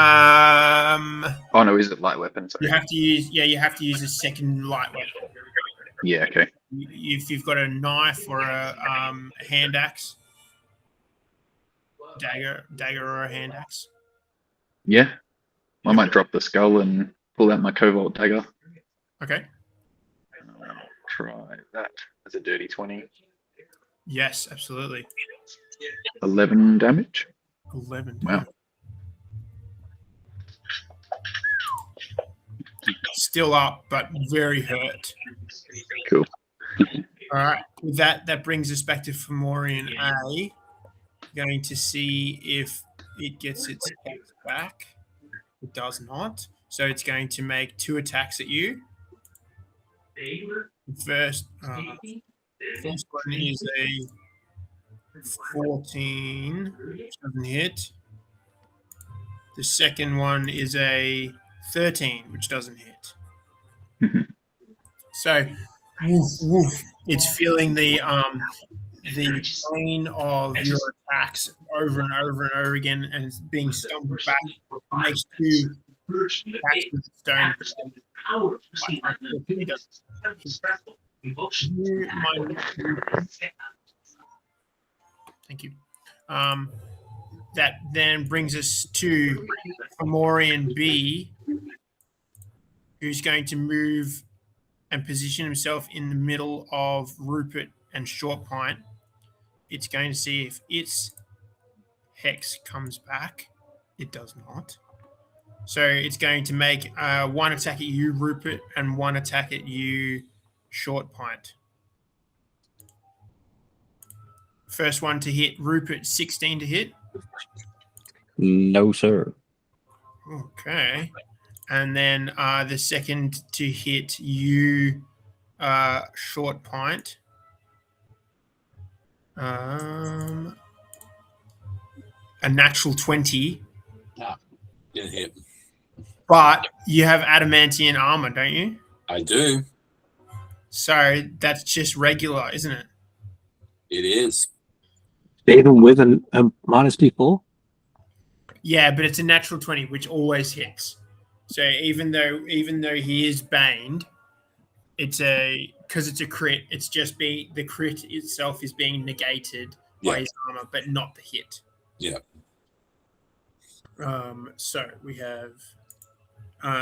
Oh no, is it light weapon? Sorry. have to use. Yeah, you have to use a second light weapon. Yeah, okay. If you've got a knife or a hand axe, dagger or a hand axe. Yeah, I might drop the skull and pull out my Cobalt dagger. Okay. I'll try that as a dirty 20. Yes, absolutely. 11 damage. 11. Wow. Still up, but very hurt. Cool. All right. With that brings us back to Fomorian A. Going to see if it gets its attacks back. It does not. So it's going to make 2 attacks at you. First one is a 14, which doesn't hit. The second one is a 13, which doesn't hit. So, it's feeling the pain of your attacks over and over and over again, and it's being stumbled back. It makes 2 attacks with the stone. Thank you. That then brings us to Fomorian B, who's going to move and position himself in the middle of Rupert and Short Pint. It's going to see if its hex comes back. It does not. So it's going to make 1 attack at you, Rupert, and 1 attack at you, Short Pint. First one to hit Rupert, 16 to hit. No, sir. Okay. And then the second to hit you, Short Pint. A natural 20. Didn't hit. But you have adamantium armor, don't you? I do. So that's just regular, isn't it? It is. Even with a minus D4? Yeah, but it's a natural 20, which always hits. So even though he is baned, because it's a crit, it's just the crit itself is being negated by his armor, but not the hit. Yeah. So we have.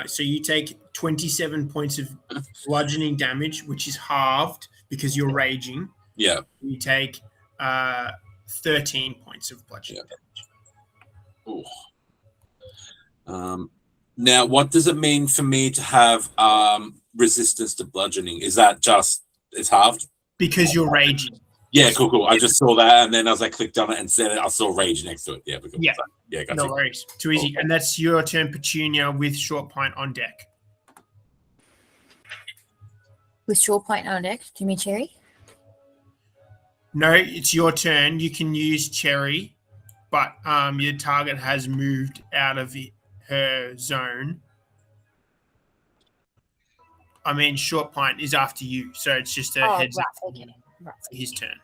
So you take 27 points of bludgeoning damage, which is halved because you're raging. Yeah. You take 13 points of bludgeoning damage. Ooh. Now, what does it mean for me to have resistance to bludgeoning? Is that just it's halved? Because you're raging. Yeah, cool. I just saw that, and then as I clicked on it and said it, I saw rage next to it. Yeah, cool. Yeah. Yeah, got No you. worries. Too easy. And that's your turn, Petunia, with Short Pint on deck. With Short Point on deck. Do you mean Cherry? No, it's your turn. You can use Cherry, but your target has moved out of her zone. I mean, Short Pint is after you, so it's just a heads up Okay. Right. for his turn.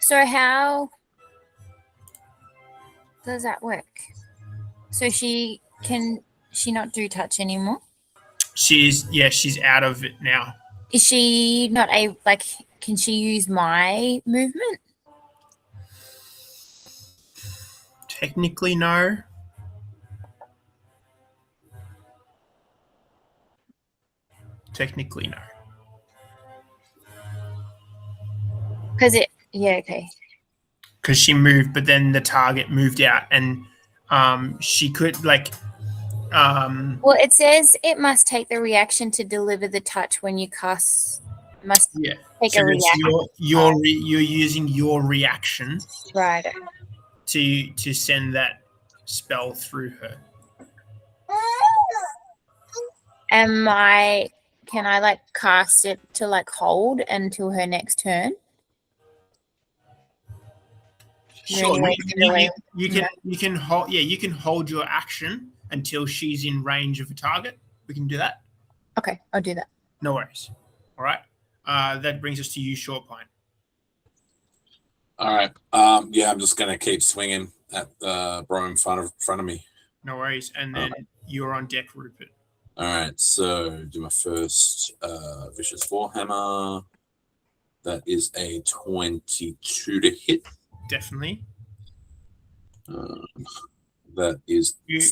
So how does that work? So she not do touch anymore? She's out of it now. Is she not can she use my movement? Technically, no. Technically, no. Okay. Because she moved, but then the target moved out, and she could Well, it says it must take the reaction to deliver the touch when you cast. Must take so a reaction. you're using your reaction Right. to send that spell through her. Can I cast it to hold until her next turn? Sure, you can hold. Yeah, you can hold your action until she's in range of a target. We can do that. Okay, I'll do that. No worries. All right. That brings us to you, Short Pine. All right. Yeah, I'm just gonna keep swinging at the bro in front of me. No worries. And then you're on deck, Rupert. All right. So do my first vicious warhammer. That is a 22 to hit. Definitely. That is. You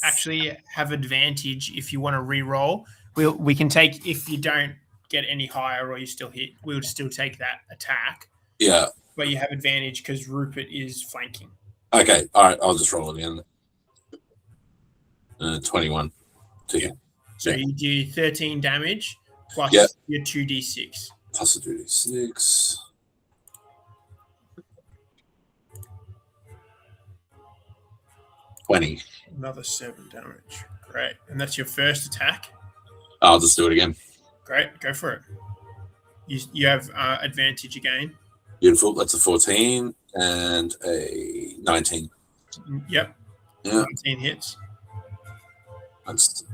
actually have advantage if you want to re-roll. We can take, if you don't get any higher or you still hit, we'll still take that attack. Yeah. But you have advantage because Rupert is flanking. Okay. All right. I'll just roll it again. 21 to hit. So you do 13 damage plus your 2d6. Plus a 2d6. Another 7 damage. Great. And that's your first attack. I'll just do it again. Great. Go for it. You have advantage again. Beautiful. That's a 14 and a 19. Yep. Yeah. 19 hits. That's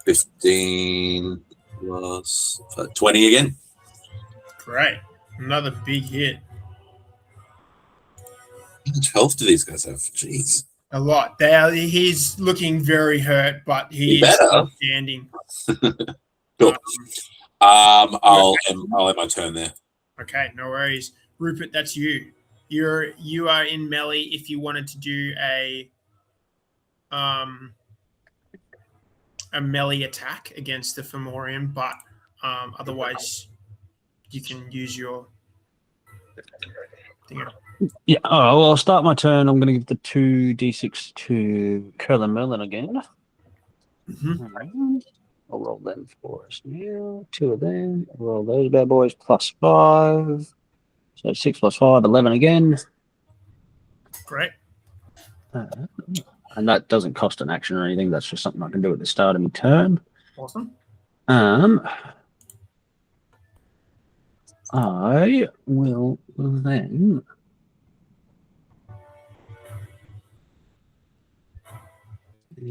15 plus 20 again. Great. Another big hit. How much health do these guys have? Jeez. A lot. He's looking very hurt, but he's standing. Cool. I'll end my turn there. Okay, no worries. Rupert, that's you. You are in melee if you wanted to do a melee attack against the Fomorian, but otherwise you can use your thing. Yeah, well, I'll start my turn. I'm going to give the 2d6 to Curlin Merlin again. Mm-hmm. I'll roll them for us now. 2 of them. I'll roll those bad boys plus 5. So 6 plus 5, 11 again. Great. And that doesn't cost an action or anything. That's just something I can do at the start of my turn. Awesome. I will then... I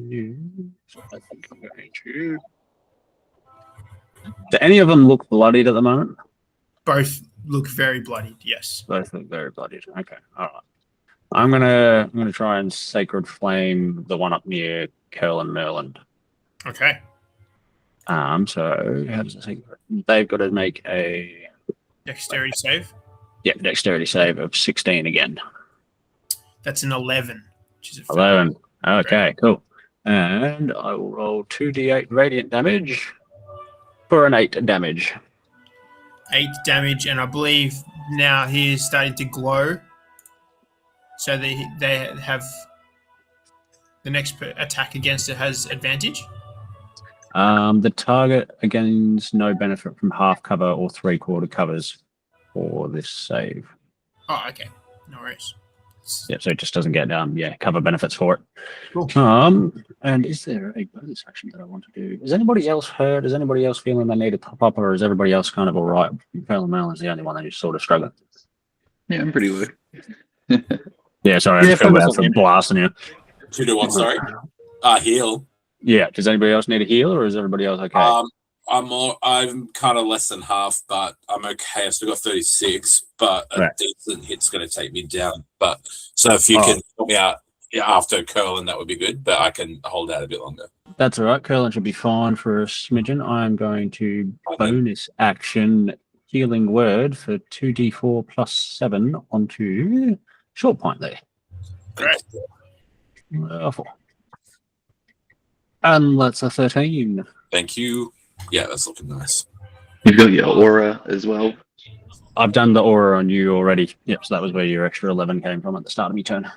think I'm going to... Do any of them look bloodied at the moment? Both look very bloodied, yes. Both look very bloodied. Okay, all right. I'm gonna try and Sacred Flame the one up near Curlin Merlin. Okay. So how does it? They've got to make a dexterity save. Yeah, dexterity save of 16 again. That's an 11, which is a 11. Okay, cool. And I will roll 2d8 radiant damage for an 8 damage. 8 damage, and I believe now he is starting to glow. So they have The next attack against it has advantage. The target gains no benefit from half cover or 3/4 covers for this save. Oh, okay. No worries. Yeah, so it just doesn't get cover benefits for it. Cool. And is there a bonus action that I want to do? Is anybody else hurt? Is anybody else feeling they need to pop up, or is everybody else kind of all right? Colonel Mel is the only one that is sort of struggling. Yeah, I'm pretty low. Yeah, sorry, I just feel bad for blasting you. To do what? Sorry. Heal. Yeah, does anybody else need a heal, or is everybody else okay? I'm kind of less than half, but I'm okay. I've still got 36, but a decent hit's going to take me down. But so if you can help me out after Curlin, that would be good. But I can hold out a bit longer. That's all right. Curlin should be fine for a smidgen. I'm going to bonus action healing word for 2d4 plus 7 onto short point there. Great. Wonderful. And that's a 13. Thank you. Yeah, that's looking nice. You've got your aura as well. I've done the aura on you already. Yep, so that was where your extra 11 came from at the start of your turn.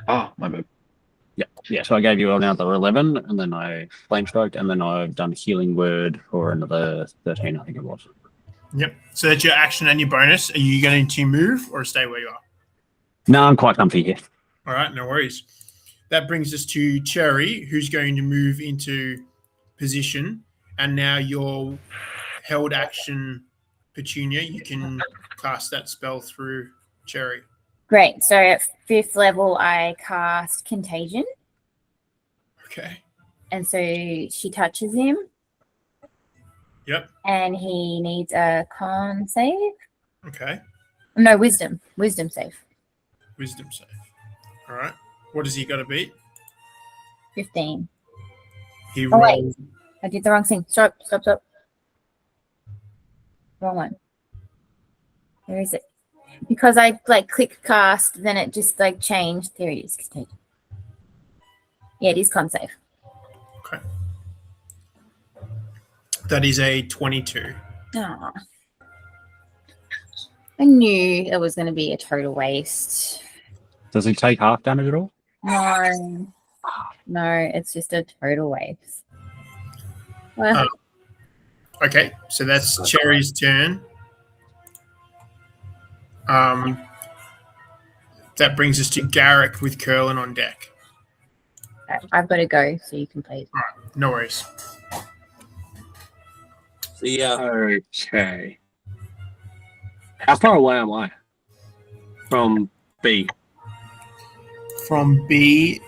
Oh, my bad. Yeah, so I gave you another 11, and then I flame stroked, and then I've done healing word for another 13, I think it was. Yep. So that's your action and your bonus. Are you going to move or stay where you are? No, I'm quite comfy here. All right, no worries. That brings us to Cherry, who's going to move into position. And now your held action, Petunia, you can cast that spell through Cherry. Great. So at 5th level, I cast Contagion. Okay. And so she touches him. Yep. And he needs a con save. Okay. No, wisdom. Wisdom save. Wisdom save. All right. What has he got to beat? 15. He Oh, wait. rolls. I did the wrong thing. Stop. Wrong one. Where is it? Because I click cast, then it just changed. There it is. Yeah, it is con save. Okay. That is a 22. Oh. I knew it was going to be a total waste. Does he take half damage at all? No, it's just a total waste. Well, Okay, so that's Cherry's turn. That brings us to Garrick with Curlin on deck. I've got to go, so you can play. All right, no worries. See ya. Okay. How far away am I from B? From B,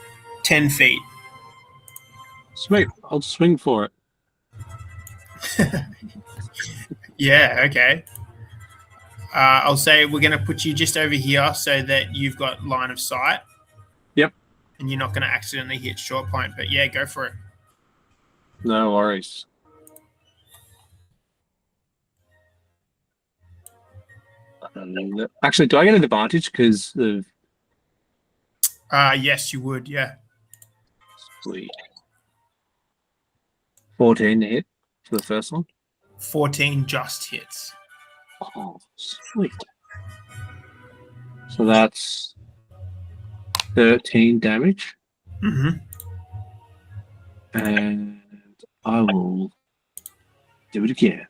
10 feet. Sweet. I'll swing for it. Yeah, okay. I'll say we're going to put you just over here so that you've got line of sight. Yep. And you're not going to accidentally hit short point. But yeah, go for it. No worries. Actually, do I get an advantage because of... Yes, you would, yeah. Sweet. 14 to hit for the first one. 14 just hits. Oh, sweet. So that's 13 damage. Mm-hmm. And I will do it again.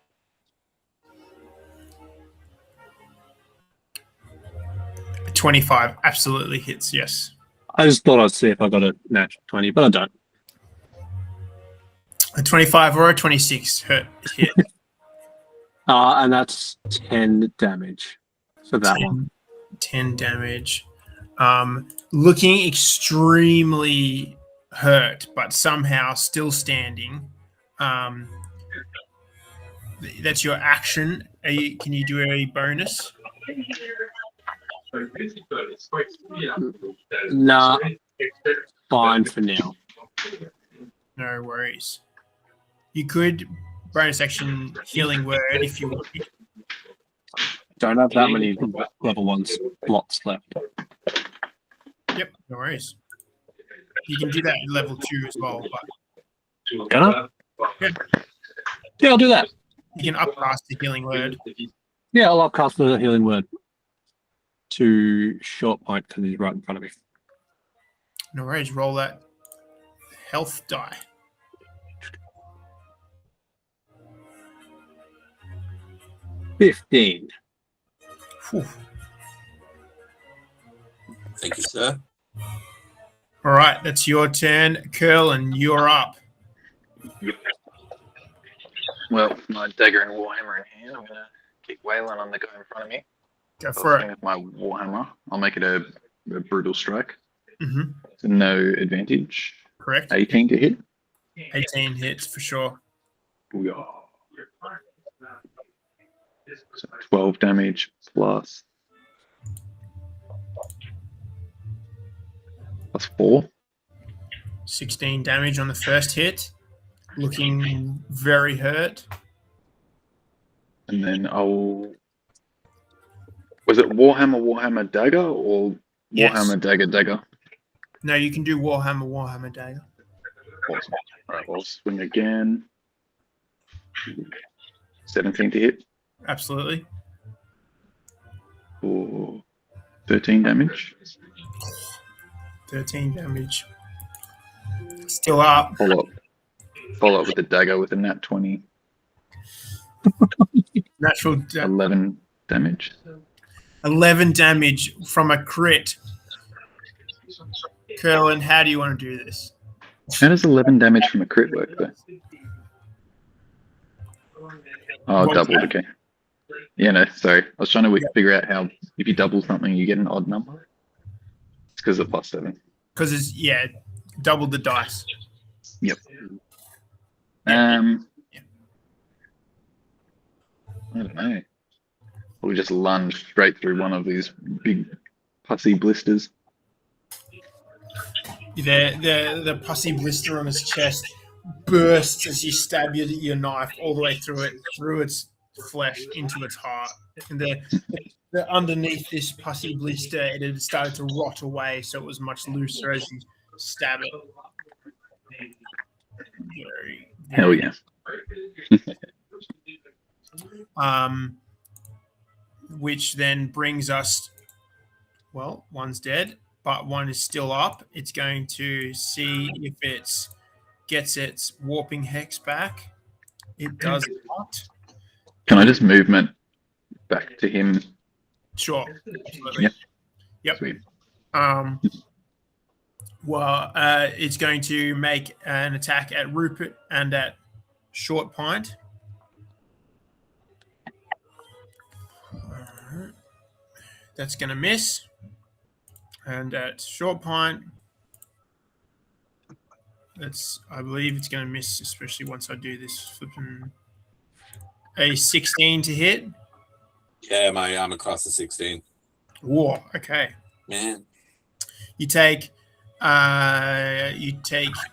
A 25 absolutely hits, yes. I just thought I'd see if I got a natural 20, but I don't. A 25 or a 26 hit. And that's 10 damage for that one. 10 damage. Looking extremely hurt, but somehow still standing. That's your action. Can you do a bonus? Nah, fine for now. No worries. You could bonus action healing word if you want. Don't have that many level 1 slots left. Yep, no worries. You can do that at level 2 as well, but Can I? Yeah, I'll do that. you can upcast the healing word. Yeah, I'll upcast the healing word to short point because he's right in front of me. No worries. Roll that health die. $15. Whew. Thank you, sir. All right, that's your turn, Curl, and you're up. Well, my dagger and warhammer in hand, I'm gonna keep wailing on the guy in front of me. Go I'll for swing it. with my warhammer. I'll make it a brutal strike. Mm-hmm. So no advantage. Correct. 18 to hit. 18 hits for sure. Booyah. So 12 damage plus 4. 16 damage on the first hit. Looking very hurt. And then I'll. Was it Warhammer, Dagger, or Yes. Warhammer, Dagger? No, you can do Warhammer Dagger. Awesome. All right, I'll swing again. 17 to hit Absolutely. for 13 damage. 13 damage. Still up. Follow up with the dagger with a nat 20. Natural 11 damage. 11 damage from a crit. Curlin, how do you want to do this? How does 11 damage from a crit work, though? Oh, What's doubled, that? okay. Yeah, no, sorry. I was trying to figure out how, if you double something, you get an odd number. It's because of +7. Because it's, double the dice. Yep. Yeah. I don't know. We just lunge straight through one of these big pussy blisters. The pussy blister on his chest bursts as you stab your knife all the way through its flesh into its heart. And the underneath this pussy blister, it had started to rot away, so it was much looser as you stab it. Hell yeah. Which then brings us, well, one's dead, but one is still up. It's going to see if it gets its warping hex back. It does not. Can I just movement back to him? Sure. Absolutely. Yep. Sweet. It's going to make an attack at Rupert and at Short Pint. That's going to miss. And at Short Pint, I believe it's going to miss, especially once I do this flipping. A 16 to hit. Yeah, my armor class is 16. Whoa, okay. Man. You take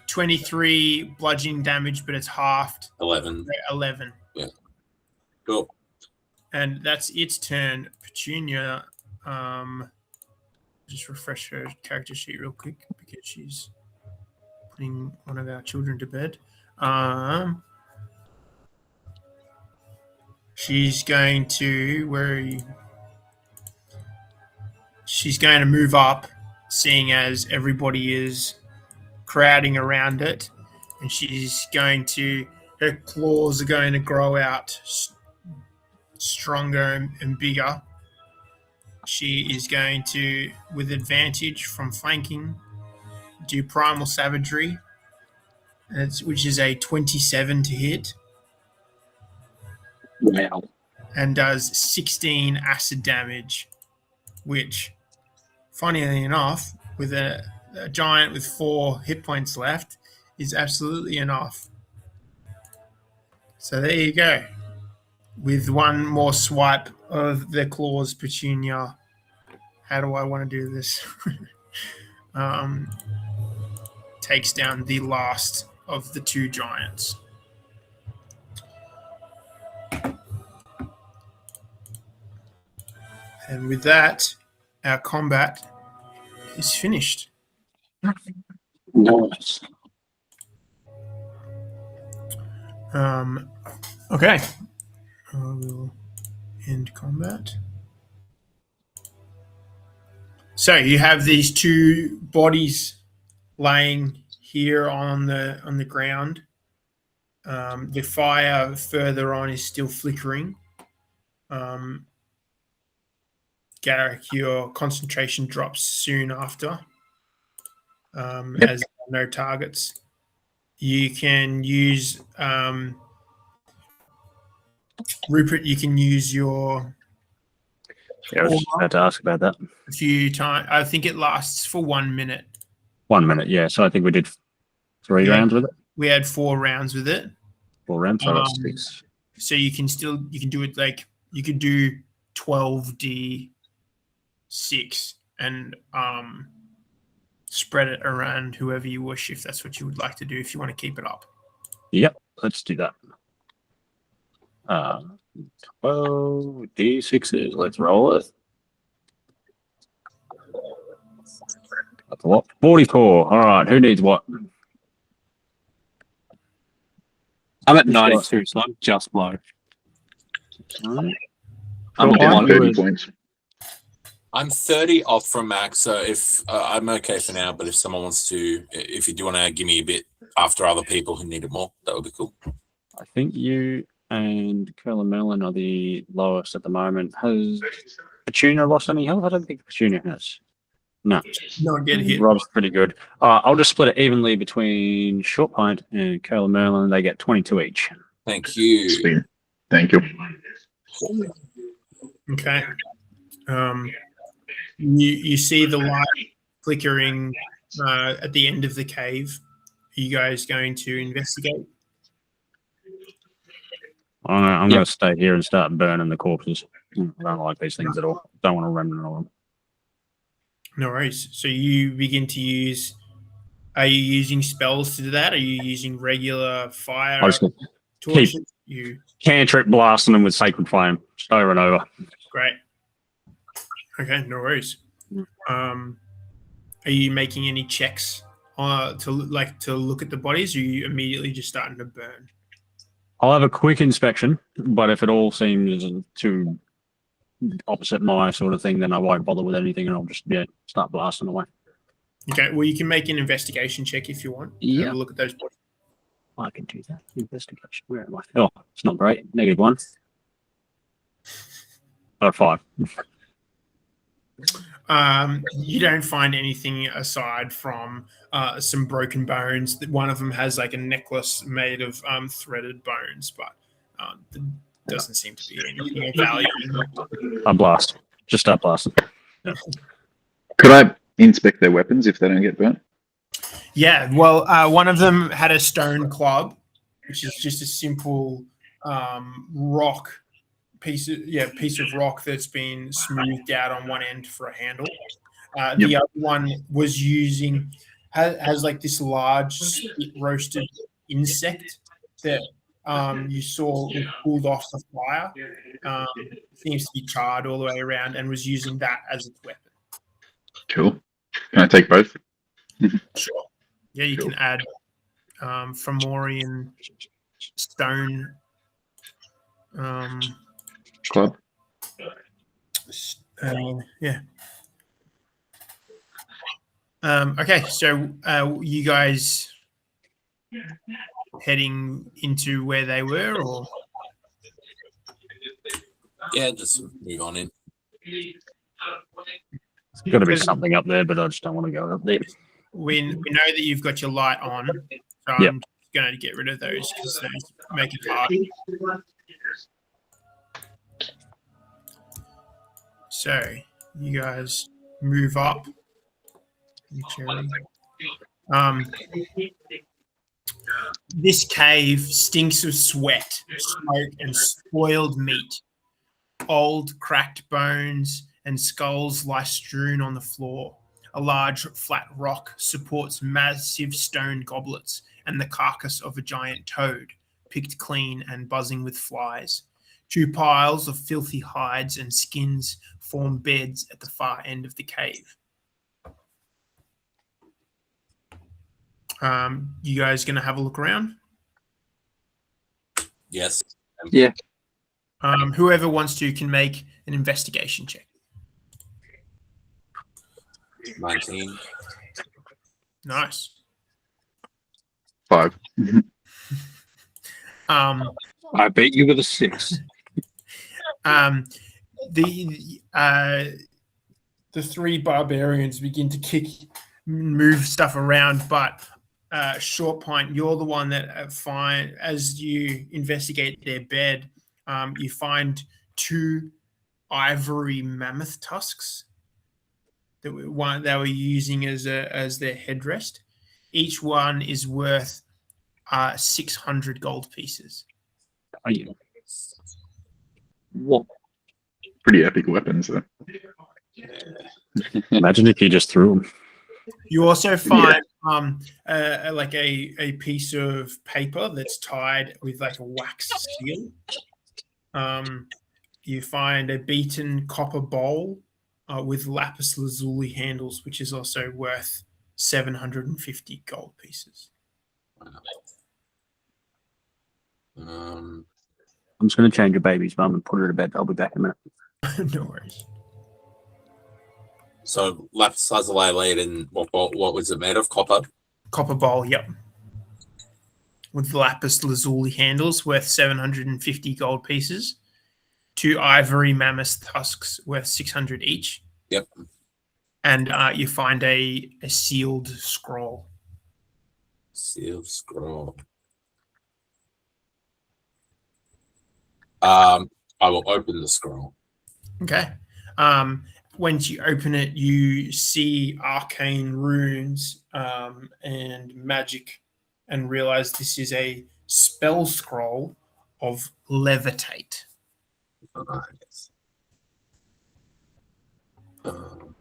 23 bludgeoning damage, but it's halved. 11. 11. Yeah. Cool. And that's its turn. Petunia, just refresh her character sheet real quick because she's putting one of our children to bed. She's going to, where are you? She's going to move up, seeing as everybody is crowding around it. And she's going to, her claws are going to grow out stronger and bigger. She is going to, with advantage from flanking, do Primal Savagery, which is a 27 to hit. Wow. And does 16 acid damage, which, funnily enough, with a giant with 4 hit points left, is absolutely enough. So there you go. With one more swipe of the claws, Petunia. How do I want to do this? Takes down the last of the 2 giants. And with that, our combat is finished. Nice. Okay. I will end combat. So you have these 2 bodies laying here on the ground. The fire further on is still flickering. Garrick, your concentration drops soon after, as no targets. You can use Rupert. You can use your Yeah, I was just about to ask about that. a few times. I think it lasts for 1 minute. 1 minute, yeah. So I think we did 3 Yeah. rounds with it. We had 4 rounds with it. 4 rounds, so that's 6. So you can do it like you could do 12d6 and spread it around whoever you wish if that's what you would like to do if you want to keep it up. Yep, let's do that. 12 d6s. Let's roll it. That's a lot. 44. All right, who needs what? I'm at 92, so I'm just low. Alright. I'm Well, down I 30 would- points. I'm 30 off from max, so if I'm okay for now, but if someone wants to, if you do want to give me a bit after other people who need it more, that would be cool. I think you and Curl and Melon are the lowest at the moment. Has Petunia lost any health? I don't think Petunia has. No. Not get hit. Rob's pretty good. I'll just split it evenly between Short Pint and Curl and Merlin. They get 22 each. Thank you. Sweet. Thank you. Okay. You see the light flickering at the end of the cave. Are you guys going to investigate? I'm going to stay here and start burning the corpses. I don't like these things at all. Don't want to remnant of them. No worries. So you begin to use. Are you using spells to do that? Are you using regular fire I'll just torches? You cantrip blasting them with Sacred Flame. Just over and over. great. Okay, no worries. Are you making any checks to look at the bodies? Or are you immediately just starting to burn? I'll have a quick inspection, but if it all seems too opposite my sort of thing, then I won't bother with anything and I'll just start blasting away. Okay, well, you can make an investigation check if you want. Yeah. Have a look at those bodies. I can do that. Investigation. Where am I? Oh, it's not great. -1. 5. You don't find anything aside from some broken bones. One of them has like a necklace made of threaded bones, but there doesn't seem to be anything of value. I blast. Just start blasting. Could I inspect their weapons if they don't get burnt? Yeah, well, one of them had a stone club, which is just a simple rock piece of rock that's been smoothed out on one end for a handle. The other one was has like this large spit roasted insect that you saw was pulled off the fire. Seems to be charred all the way around and was using that as its weapon. Cool. Can I take both? Sure. Yeah, you can add Fomorian stone. Club. Yeah. Okay, so you guys heading into where they were, or Yeah, just move on in. There's got to be something up there, but I just don't want to go up there. we know that you've got your light on, so Yep. I'm just going to get rid of those because they make it hard. So you guys move up. This cave stinks of sweat, smoke, and spoiled meat. Old, cracked bones and skulls lie strewn on the floor. A large, flat rock supports massive stone goblets and the carcass of a giant toad, picked clean and buzzing with flies. 2 piles of filthy hides and skins form beds at the far end of the cave. You guys going to have a look around? Yes. Yeah. Whoever wants to can make an investigation check. 19. Nice. 5. Um, I beat you with a 6. the 3 barbarians begin to move stuff around, but Short Pint, you're the one that as you investigate their bed, you find 2 ivory mammoth tusks that they were using as their headrest. Each one is worth 600 gold pieces. Are you? What? Pretty epic weapons, though. Imagine if you just threw them. You also find like a piece of paper that's tied with like a wax seal. You find a beaten copper bowl with lapis lazuli handles, which is also worth 750 gold pieces. I'm just going to change your baby's mum and put her to bed. I'll be back in a minute. No worries. So lapis lazuli and what was it made of? Copper? Copper bowl, yep. With lapis lazuli handles worth 750 gold pieces. 2 ivory mammoth tusks worth 600 each. Yep. And you find a sealed scroll. Sealed scroll. I will open the scroll. Okay. Once you open it, you see arcane runes and magic, and realize this is a spell scroll of levitate. Nice. Am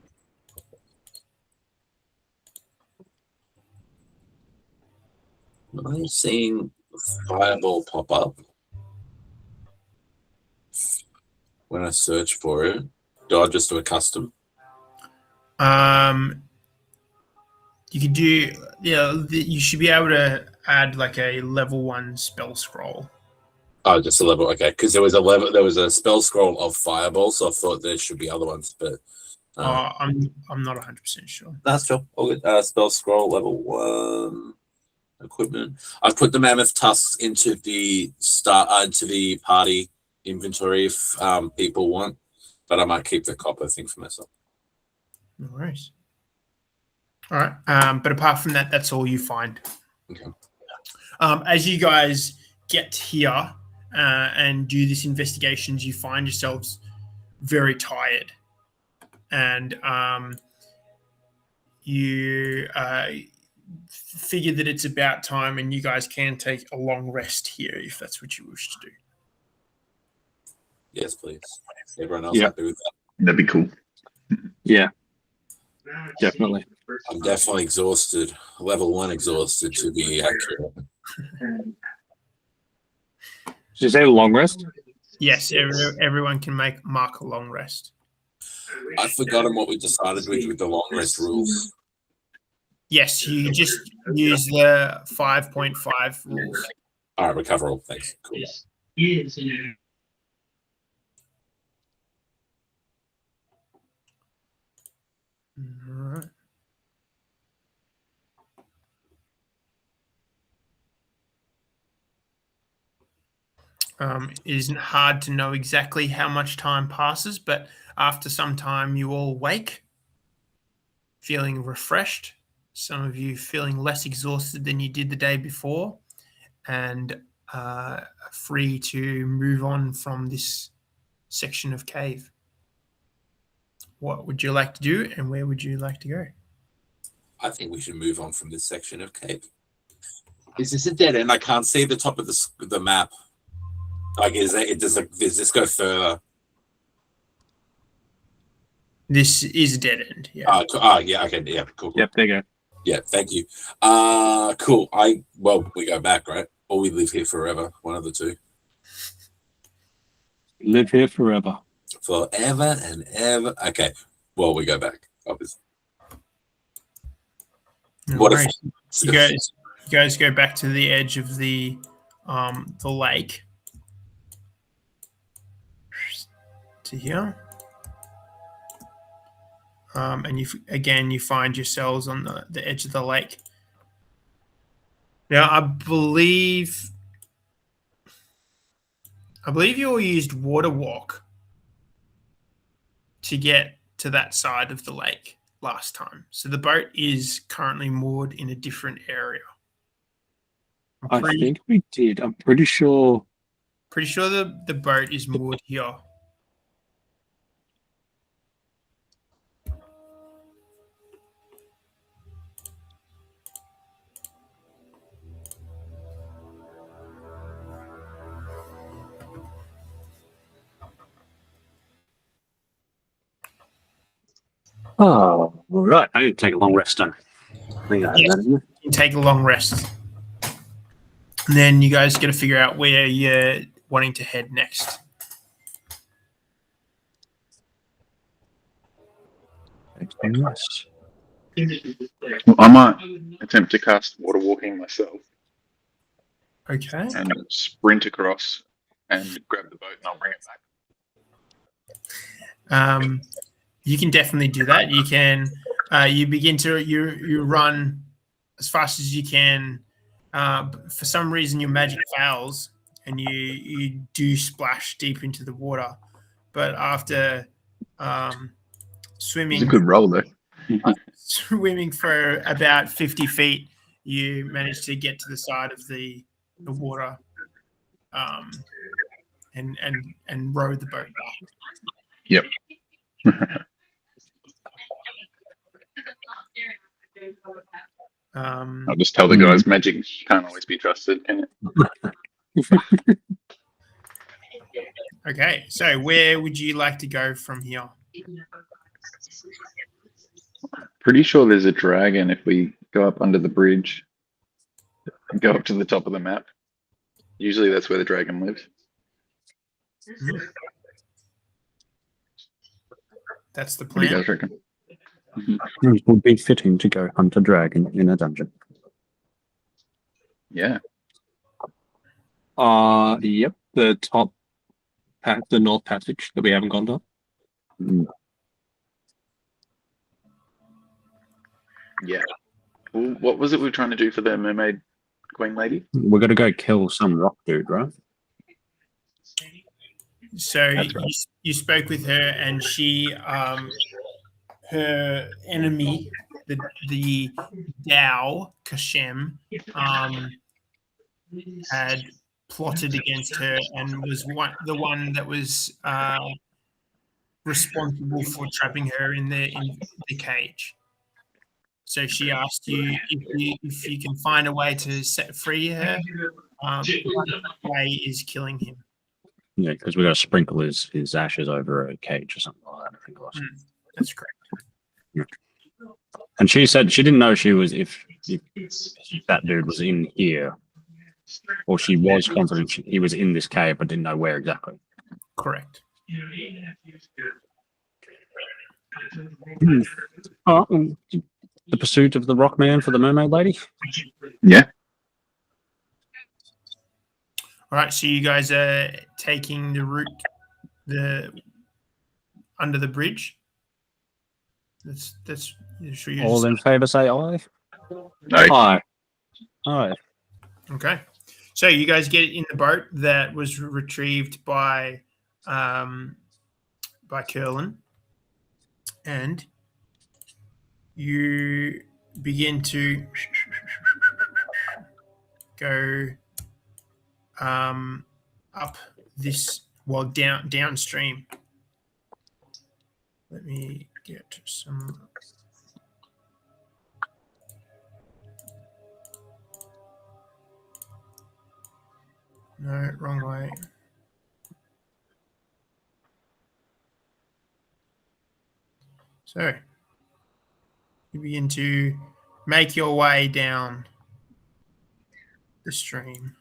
I seeing fireball pop up when I search for it? Do I just do a custom? You could do, you should be able to add like a level 1 spell scroll. Oh, just a level. Okay, because there was a spell scroll of fireball, so I thought there should be other ones, but I'm not 100% sure. that's true. All good. Spell scroll level 1 equipment. I've put the mammoth tusks into the party inventory if people want, but I might keep the copper thing for myself. No worries. All right. But apart from that, that's all you find. Okay. As you guys get here and do this investigations, you find yourselves very tired, and you figure that it's about time, and you guys can take a long rest here if that's what you wish to do. Yes, please. Everyone else Yeah. happy with that? That'd be cool. Yeah, definitely. I'm definitely exhausted. Level 1 exhausted to be accurate. Did you say long rest? Yes, everyone can mark a long rest. I've forgotten what we decided with the long rest rules. Yes, you just use the 5.5 rules. All right, recover all. Thanks. Cool. All right. It isn't hard to know exactly how much time passes, but after some time, you all wake, feeling refreshed. Some of you feeling less exhausted than you did the day before, and free to move on from this section of cave. What would you like to do, and where would you like to go? I think we should move on from this section of cave. Is this a dead end? I can't see the top of the map. Like, does this go further? This is a dead end. Yeah. Yeah. Okay. Yeah. Cool. Yep, there you go. Yeah. Thank you. Cool. We go back, right? Or we live here forever. One of the two. Live here forever. Forever and ever. Okay. Well, we go back. Obviously. No What worries. You guys go back to the edge of the lake. To here. And you find yourselves on the edge of the lake. Now, I believe you all used water walk to get to that side of the lake last time. So the boat is currently moored in a different area. I think we did. I'm pretty sure. Pretty sure the boat is moored here. Oh, all right. I need to take a long rest then. I think I have Yes. that, isn't it? You take a long rest. And then you guys got to figure out where you're wanting to head next. Yes. Well, I might attempt to cast water walking myself Okay. and sprint across and grab the boat, and I'll bring it back. You can definitely do that. You can. You begin to you run as fast as you can. For some reason, your magic fails, and you do splash deep into the water. But after It's swimming a good roll, though. swimming for about 50 feet, you manage to get to the side of the water, and row the boat back. Yep. I'll just tell the guys magic can't always be trusted, can it? Okay, so where would you like to go from here? Pretty sure there's a dragon if we go up under the bridge and go up to the top of the map. Usually that's where the dragon lives. That's the What do you plan. guys reckon? It would be fitting to go hunt a dragon in a dungeon. Yeah. Yep. The North Passage that we haven't gone to. Yeah. Well, what was it we were trying to do for the mermaid queen lady? We're gonna go kill some rock dude, right? So That's right. you spoke with her, and she, her enemy, the Dao Kashem, had plotted against her and was the one that was responsible for trapping her in the cage. So she asked you if you can find a way to set free her. One way is killing him. Yeah, because we got to sprinkle his ashes over a cage or something like that. I think it was. That's correct. And she said she didn't know she was if that dude was in here, or she was confident he was in this cave, but didn't know where exactly. Correct. The pursuit of the rock man for the mermaid lady. Yeah. All right, so you guys are taking the route under the bridge. That's sure you All in favor, say aye. No. Aye. Aye. Okay. So you guys get in the boat that was retrieved by Curlin, and you begin to go up this, well, downstream. Let me get some. No, wrong way. So you begin to make your way down the stream.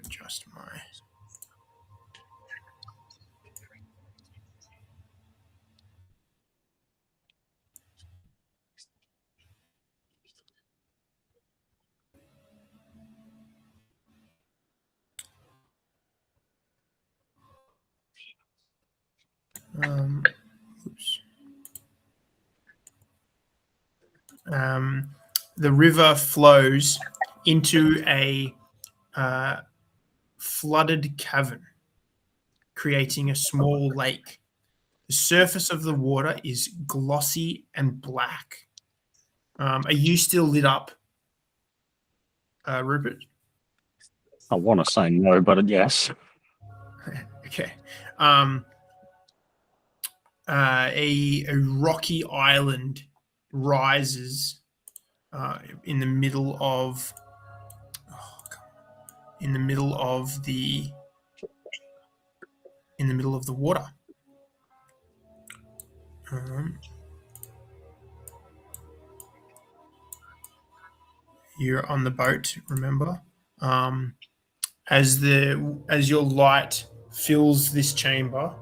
Adjust my. Oops. the river flows into a flooded cavern, creating a small lake. The surface of the water is glossy and black. Are you still lit up, Rupert? I want to say no, but yes. Okay. A rocky island rises in the middle of the water. You're on the boat, remember? As your light fills this chamber,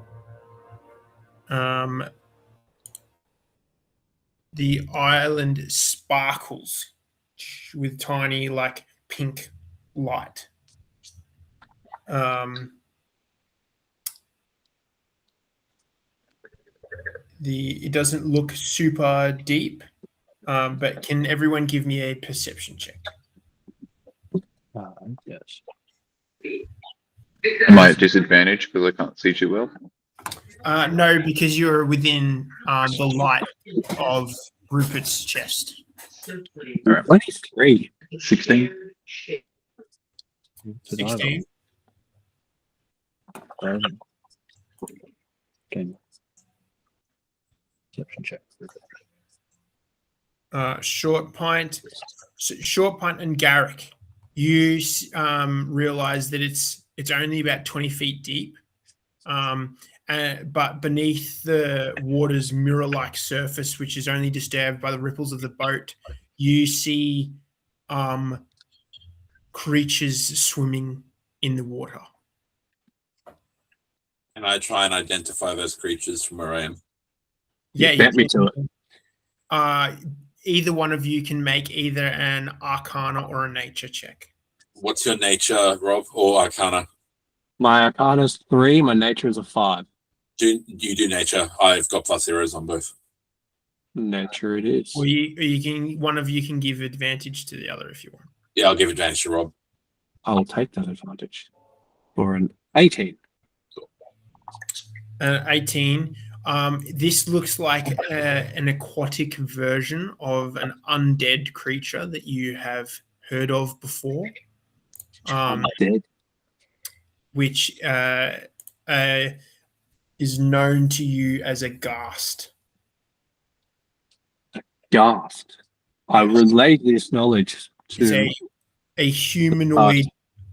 the island sparkles with tiny, like, pink light. It doesn't look super deep, but can everyone give me a perception check? Yes. Am I at disadvantage because I can't see too well? No, because you're within the light of Rupert's chest. All right. 23. 16. 16. Okay. Perception check. Short Pint and Garrick, you realize that it's only about 20 feet deep, but beneath the water's mirror-like surface, which is only disturbed by the ripples of the boat, you see creatures swimming in the water. Can I try and identify those creatures from where I am? Yeah, Bet me to it. Either one of you can make either an Arcana or a Nature check. What's your nature, Rob, or Arcana? My Arcana's 3, my nature is a 5. You do nature. I've got +0s on both. Nature it is. Or one of you can give advantage to the other if you want. Yeah, I'll give advantage to Rob. I'll take that advantage. For an 18. 18. This looks like an aquatic version of an undead creature that you have heard of before. Dead. Which is known to you as a ghast. Ghast. I relate this knowledge It's to a humanoid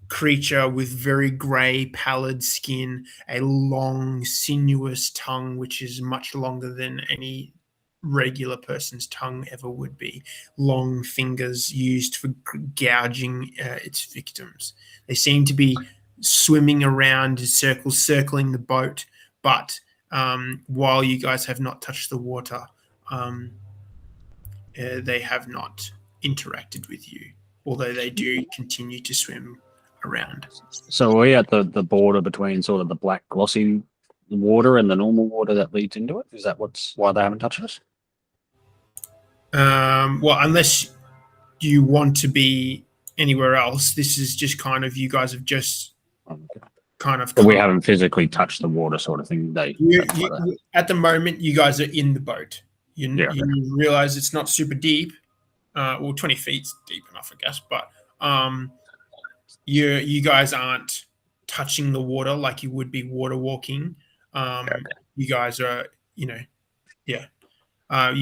creature with very grey, pallid skin, a long, sinuous tongue, which is much longer than any regular person's tongue ever would be. Long fingers used for gouging its victims. They seem to be swimming around in circles, circling the boat, but while you guys have not touched the water, they have not interacted with you, although they do continue to swim around. So are we at the border between sort of the black glossy water and the normal water that leads into it? Is that why they haven't touched us? Well, unless you want to be anywhere else, this is just kind of, you guys have just kind of... But we haven't physically touched the water sort of thing. At the moment, you guys are in the boat. You realize it's not super deep. Well, 20 feet's deep enough, I guess, but you guys aren't touching the water like you would be water walking. You guys are, you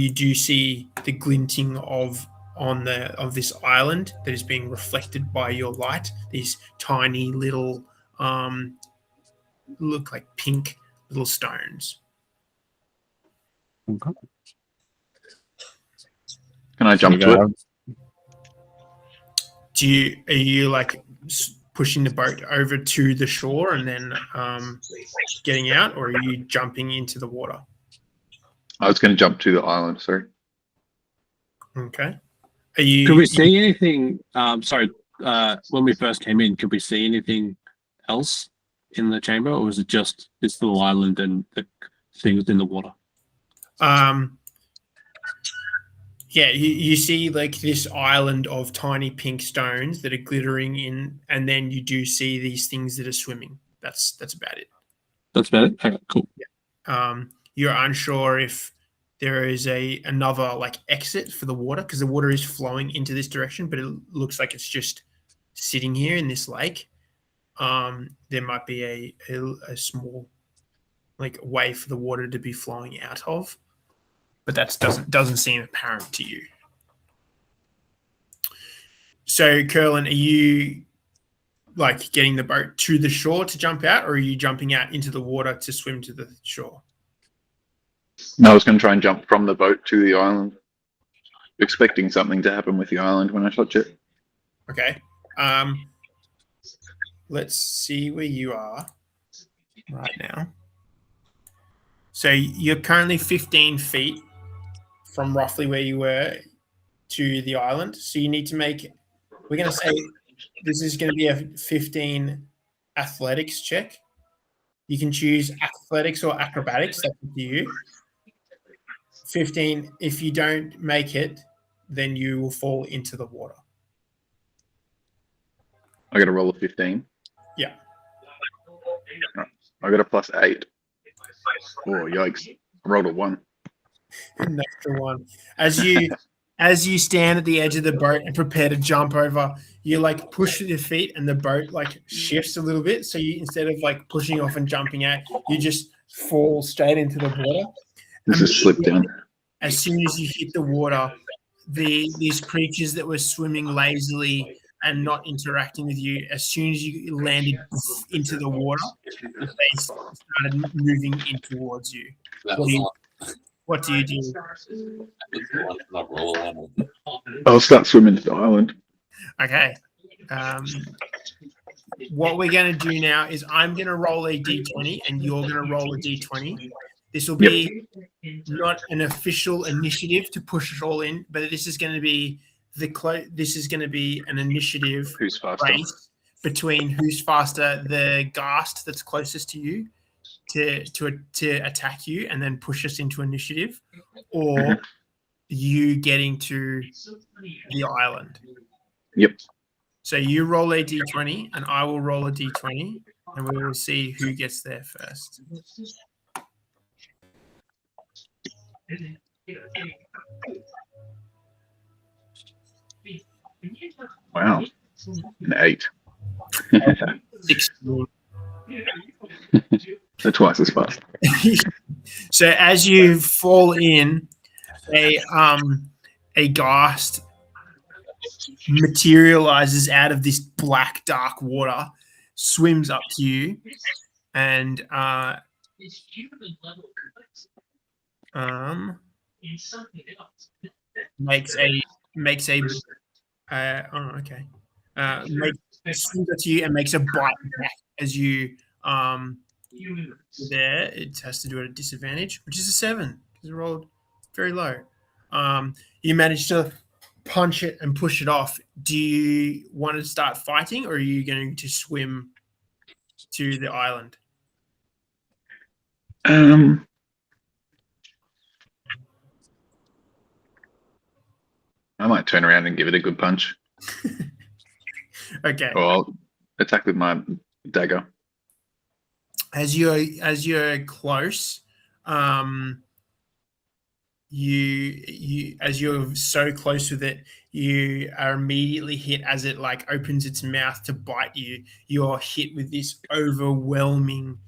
do see the glinting of this island that is being reflected by your light. These tiny little look like pink little stones. Okay. Can I jump to it? Are you like pushing the boat over to the shore and then getting out, or are you jumping into the water? I was going to jump to the island, sorry. Okay. Could we see anything? When we first came in, could we see anything else in the chamber, or was it just this little island and the things in the water? Yeah, you see like this island of tiny pink stones that are glittering in, and then you do see these things that are swimming. That's about it. That's about it. Okay, cool. You're unsure if there is another like exit for the water because the water is flowing into this direction, but it looks like it's just sitting here in this lake. There might be a small like way for the water to be flowing out of, but that doesn't seem apparent to you. So, Curlin, are you like getting the boat to the shore to jump out, or are you jumping out into the water to swim to the shore? No, I was going to try and jump from the boat to the island, expecting something to happen with the island when I touch it. Okay. Let's see where you are right now. So you're currently 15 feet from roughly where you were to the island. So you need to make, we're going to say this is going to be a 15 athletics check. You can choose athletics or acrobatics. That's up to you. 15, if you don't make it, then you will fall into the water. I got to roll a 15. Yeah. I got a +8. Oh, yikes. I rolled a 1. Natural one. As you stand at the edge of the boat and prepare to jump over, you like push with your feet and the boat like shifts a little bit. So you, instead of like pushing off and jumping out, you just fall straight into the water. This is slip down. As soon as you hit the water, these creatures that were swimming lazily and not interacting with you, as soon as you landed into the water, they started moving in towards you. What do you do? I'll start swimming to the island. Okay. What we're going to do now is I'm going to roll a d20 and you're going to roll a d20. This will be not an official initiative to push it all in, but this is going to be an initiative Who's faster? race between who's faster, the ghast that's closest to you to attack you and then push us into initiative, or you getting to the island. Yep. So you roll a d20 and I will roll a d20 and we will see who gets there first. Wow. An 8. 16. They're twice as fast. So as you fall in, a ghast materializes out of this black, dark water, swims up to you, and makes swims up to you and makes a bite back as you there. It has to do it at a disadvantage, which is a 7 because it rolled very low. You managed to punch it and push it off. Do you want to start fighting, or are you going to swim to the island? I might turn around and give it a good punch. Okay. Or I'll attack with my dagger. As you're close, you as you're so close with it, you are immediately hit as it like opens its mouth to bite you. You're hit with this overwhelming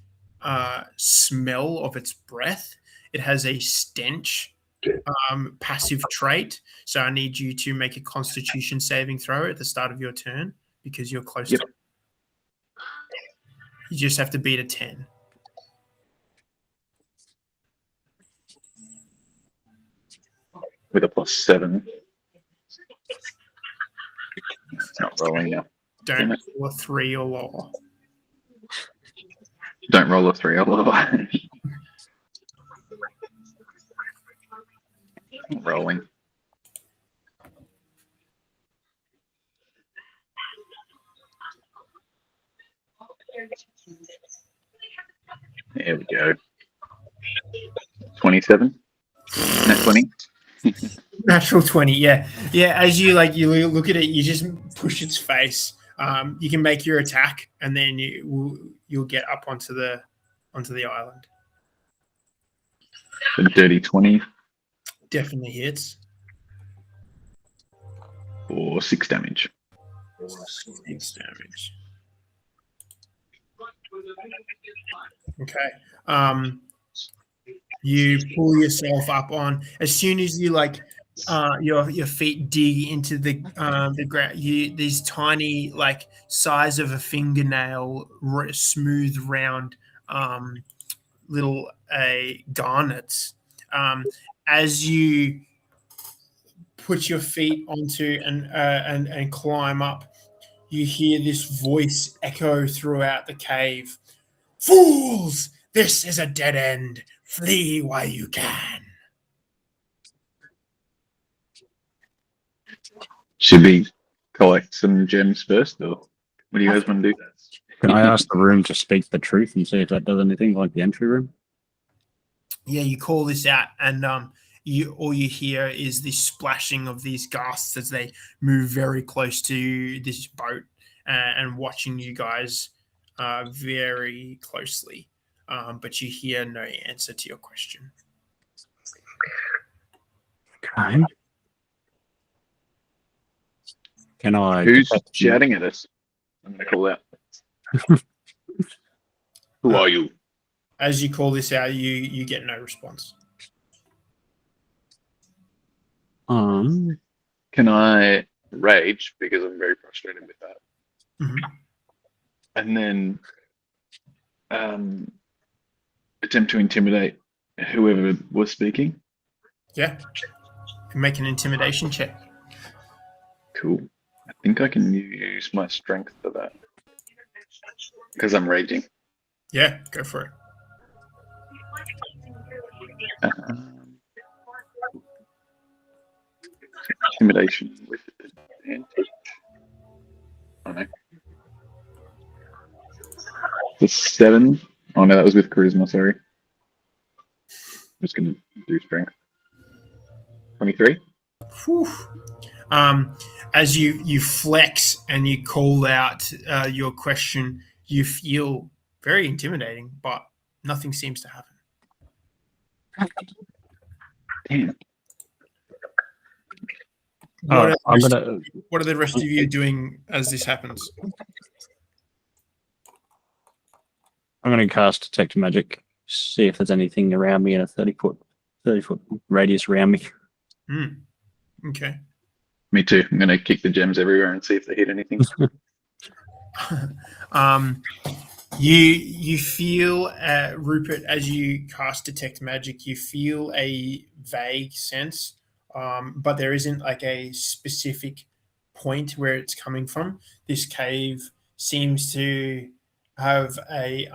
smell of its breath. It has a stench passive trait, so I need you to make a Constitution saving throw at the start of your turn because you're close to it. You just have to beat a 10. With a +7. It's not rolling now. Don't roll a 3 or lower. Don't roll a 3 or lower. Rolling. There we go. 27. Net 20. Natural 20, yeah. Yeah, as you look at it, you just push its face. You can make your attack, and then you'll get up onto the island. A dirty 20 Definitely hits. or 6 damage. 6 damage. Okay. You pull yourself up on as soon as you your feet dig into the ground. These tiny size of a fingernail, smooth round little garnets. As you put your feet onto and climb up, you hear this voice echo throughout the cave. Fools! This is a dead end. Flee while you can. Should we collect some gems first, or what do you guys want to do? Can I ask the room to speak the truth and see if that does anything like the entry room? Yeah, you call this out, and all you hear is the splashing of these ghasts as they move very close to this boat and watching you guys very closely. But you hear no answer to your question. Okay. Can I? Who's shouting at us? I'm going to call out. Who are you? As you call this out, you get no response. Can I rage because I'm very frustrated with that? Mm-hmm. And then attempt to intimidate whoever was speaking. Yeah. Make an intimidation check. Cool. I think I can use my strength for that because I'm raging. Yeah, go for it. Intimidation with advantage. Oh no. The 7. Oh no, that was with charisma, sorry. I'm just gonna do strength. 23. Whew. As you flex and you call out your question, you feel very intimidating, but nothing seems to happen. Damn. What I'm are gonna. the rest of you doing as this happens? I'm gonna cast detect magic. See if there's anything around me in a 30-foot radius around me. Okay. Me too. I'm gonna kick the gems everywhere and see if they hit anything. You feel, Rupert, as you cast detect magic, you feel a vague sense, but there isn't like a specific point where it's coming from. This cave seems to have a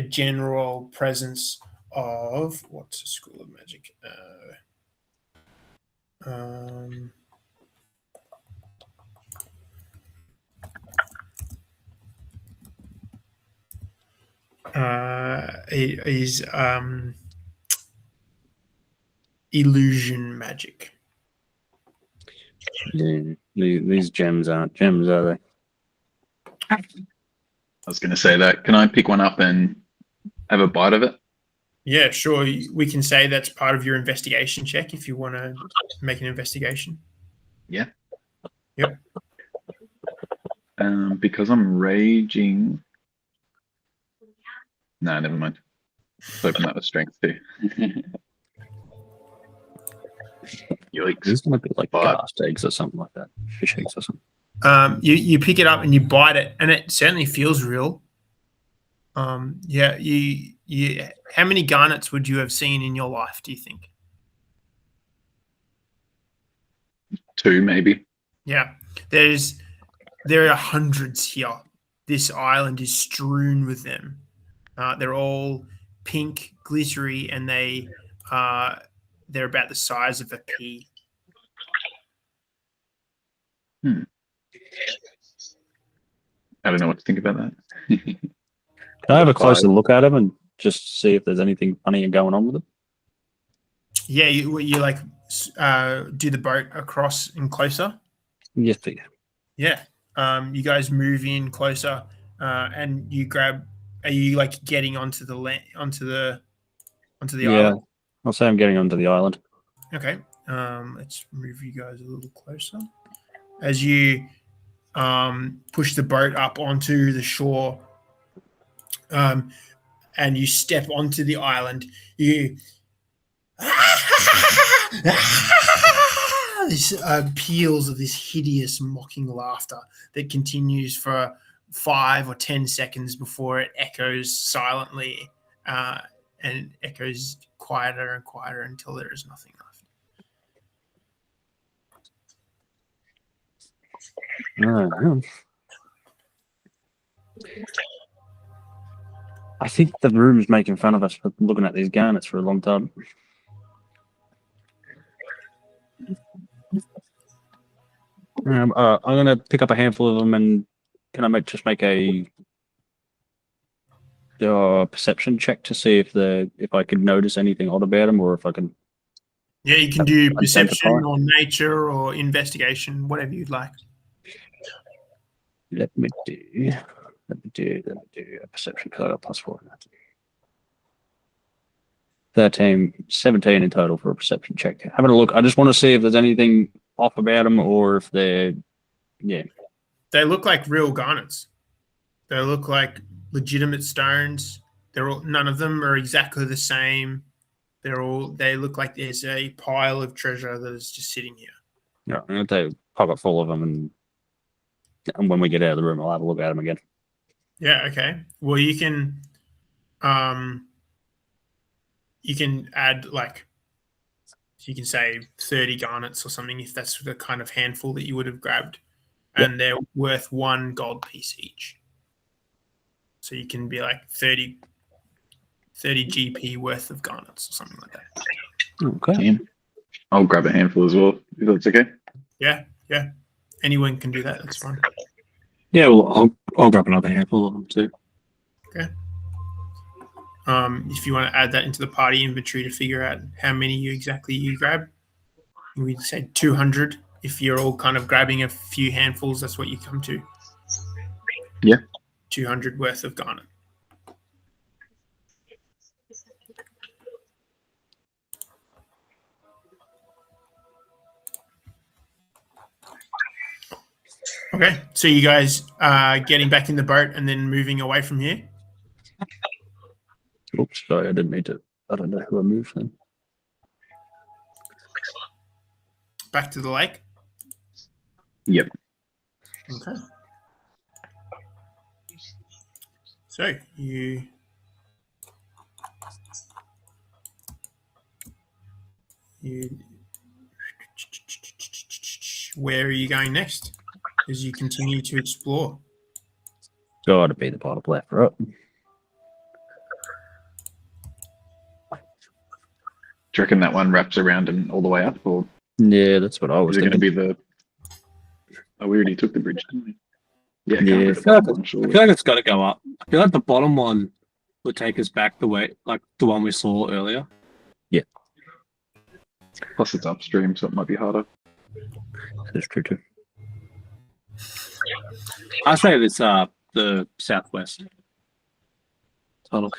general presence of what's a school of magic? Is illusion magic. These gems aren't gems, are they? I was gonna say that. Can I pick one up and have a bite of it? Yeah, sure. We can say that's part of your investigation check if you want to make an investigation. Yeah. Yep. Because I'm raging. No, never mind. Let's open that with strength too. Yikes. This is gonna be like But- cast eggs or something like that. Fish eggs or something. You pick it up and you bite it, and it certainly feels real. Yeah. You. How many garnets would you have seen in your life? Do you think? 2 maybe. Yeah. There are hundreds here. This island is strewn with them. They're all pink, glittery, and they're about the size of a pea. I don't know what to think about that. Can I have a closer 5. look at them and just see if there's anything funny going on with them? Yeah, you like do the boat across and closer? Yes, please. Yeah. You guys move in closer, and you grab. Are you like getting onto the land, onto the Yeah. island? I'll say I'm getting onto the island. Okay. Let's move you guys a little closer. As you push the boat up onto the shore, and you step onto the island, you this peals of this hideous mocking laughter that continues for 5 or 10 seconds before it echoes silently, and echoes quieter and quieter until there is nothing left. I think the room's making fun of us for looking at these garnets for a long time. I'm going to pick up a handful of them, and can I just make a perception check to see if I can notice anything odd about them, or if I can. Yeah, you can do perception Identify. or nature or investigation, whatever you'd like. Let me do a perception because I got +4 in that. 13, 17 in total for a perception check. Having a look. I just want to see if there's anything off about them, or if they're, yeah. They look like real garnets. They look like legitimate stones. None of them are exactly the same. They look like there's a pile of treasure that is just sitting here. Yeah, I'm going to take a pocket full of them, and when we get out of the room, I'll have a look at them again. Yeah, okay. Well, you can add you can say 30 garnets or something if that's the kind of handful that you would have grabbed, and they're worth 1 gold piece each. So you can be like 30 GP worth of garnets or something like that. Okay. I'll grab a handful as well, if that's okay. Yeah. Anyone can do that. That's fine. Yeah, well, I'll grab another handful of them too. Okay. If you want to add that into the party inventory to figure out how many you grab, we'd say 200. If you're all kind of grabbing a few handfuls, that's what you come to. Yeah. 200 worth of garnet. Okay, so you guys are getting back in the boat and then moving away from here? Oops, sorry, I didn't mean to. I don't know who I moved then. Back to the lake? Yep. Okay. So where are you going next as you continue to explore? Gotta be the bottom left, right? Do you reckon that one wraps around and all the way up, or Yeah, that's what I was is it going to thinking. be the? Oh, we already took the bridge, didn't we? Yeah, Yeah. I I feel like it's got to go up. I feel like the bottom one would take us back the way, like the one we saw earlier. Plus, it's upstream, so it might be harder. That's true too. I say it's the southwest. Tunnel.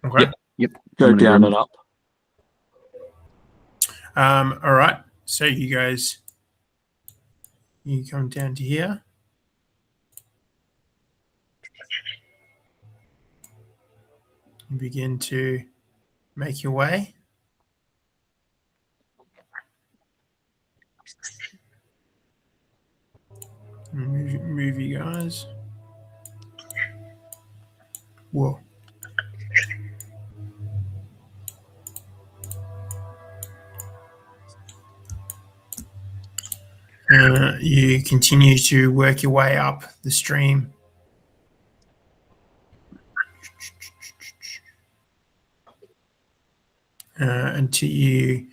Okay. Yep. Go down and up. All right. So you come down to here. You begin to make your way. Move you guys. Whoa. You continue to work your way up the stream. Until you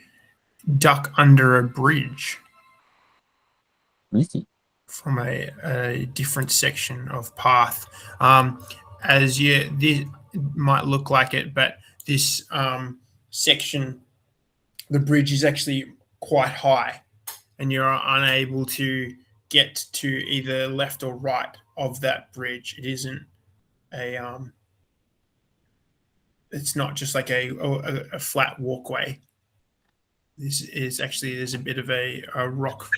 duck under a bridge from a different section of path. This might look like it, but this section the bridge is actually quite high, and you're unable to get to either left or right of that bridge. It isn't a it's not just like a flat walkway. This is actually, there's a bit of a rock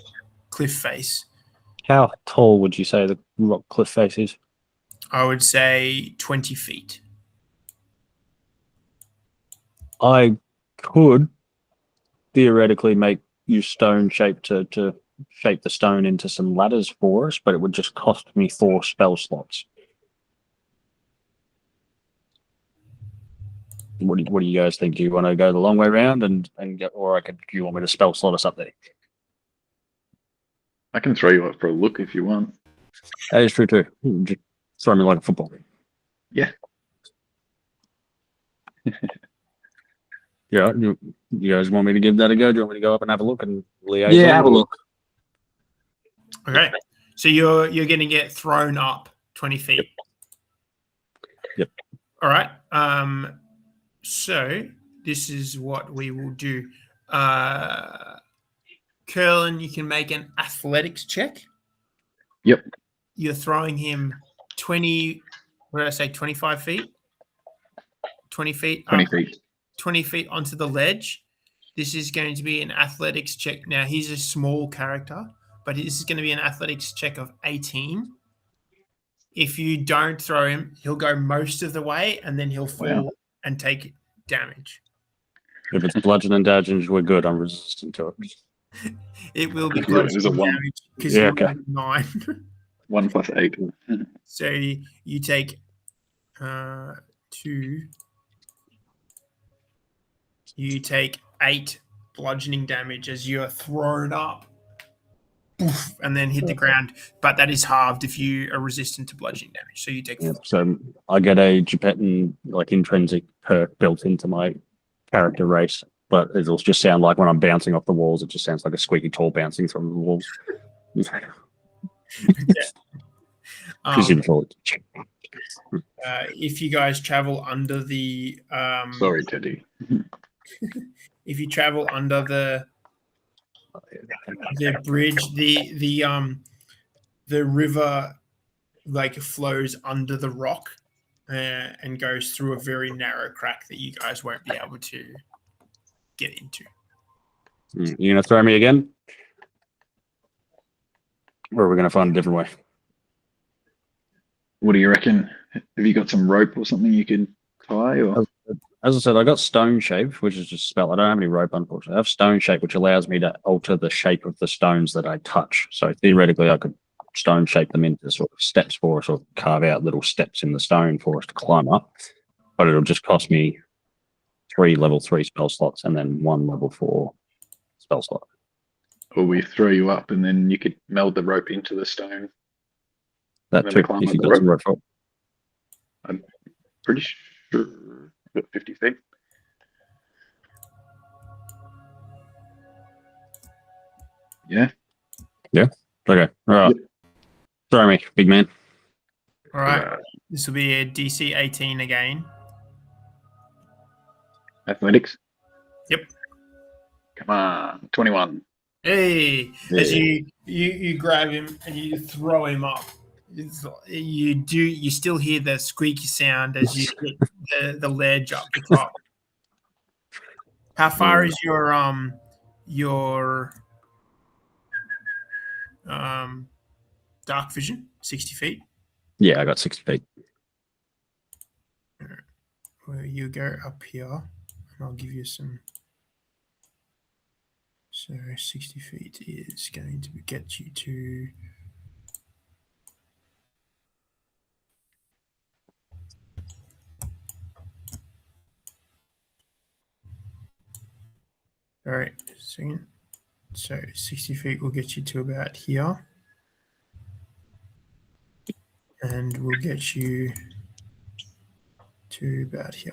cliff face. How tall would you say the rock cliff face is? I would say 20 feet. I could theoretically use stone shape to shape the stone into some ladders for us, but it would just cost me 4 spell slots. What do you guys think? Do you want to go the long way around and get, or do you want me to spell slot us up there? I can throw you up for a look if you want. That is true too. Just throw me like a football. Yeah. Yeah, you guys want me to give that a go? Do you want me to go up and have a look and liaise? Yeah, have a look. Okay. So you're going to get thrown up 20 feet. Yep. All right. So this is what we will do. Curlin, you can make an athletics check. Yep. You're throwing him 20, what did I say, 25 feet? 20 feet 20 up, feet. 20 feet onto the ledge. This is going to be an athletics check. Now, he's a small character, but this is going to be an athletics check of 18. If you don't throw him, he'll go most of the way, and then he'll fall and take damage. If it's bludgeoning damage, we're good. I'm resistant to it. It will be Yeah, it is a bludgeoning one. damage because Yeah, you're okay. 9. 1 plus 8. So you take 2. You take 8 bludgeoning damage as you are thrown up, poof, and then hit the ground. But that is halved if you are resistant to bludgeoning damage. So you take 4. So I get a Gepetan like intrinsic perk built into my character race, but it'll just sound like when I'm bouncing off the walls, it just sounds like a squeaky toy bouncing from the walls. If you guys travel under the Sorry, Teddy. if you travel under the bridge, the river like flows under the rock and goes through a very narrow crack that you guys won't be able to get into. You gonna throw me again, or are we gonna find a different way? What do you reckon? Have you got some rope or something you could tie? Or As I said, I got stone shape, which is just a spell. I don't have any rope, unfortunately. I have stone shape, which allows me to alter the shape of the stones that I touch. So theoretically, I could stone shape them into sort of steps for us, or carve out little steps in the stone for us to climb up. But it'll just cost me 3 level 3 spell slots and then 1 level 4 spell slot. or we throw you up and then you could meld the rope into the stone. That And too, then climb if up you the got some rope for it. I'm pretty sure about 50 feet. Yeah. Okay, all right. Throw me, big man. All right. This will be a DC 18 again. Athletics. Yep. Come on, 21. Hey, as you grab him and you throw him up, you still hear the squeaky sound as you hit the ledge up the top. How far is your dark vision? 60 feet. Yeah, I got 60 feet. Well, you go up here, and I'll give you some. So 60 feet is going to get you to. All right, second. So 60 feet will get you to about here. And we'll get you to about here.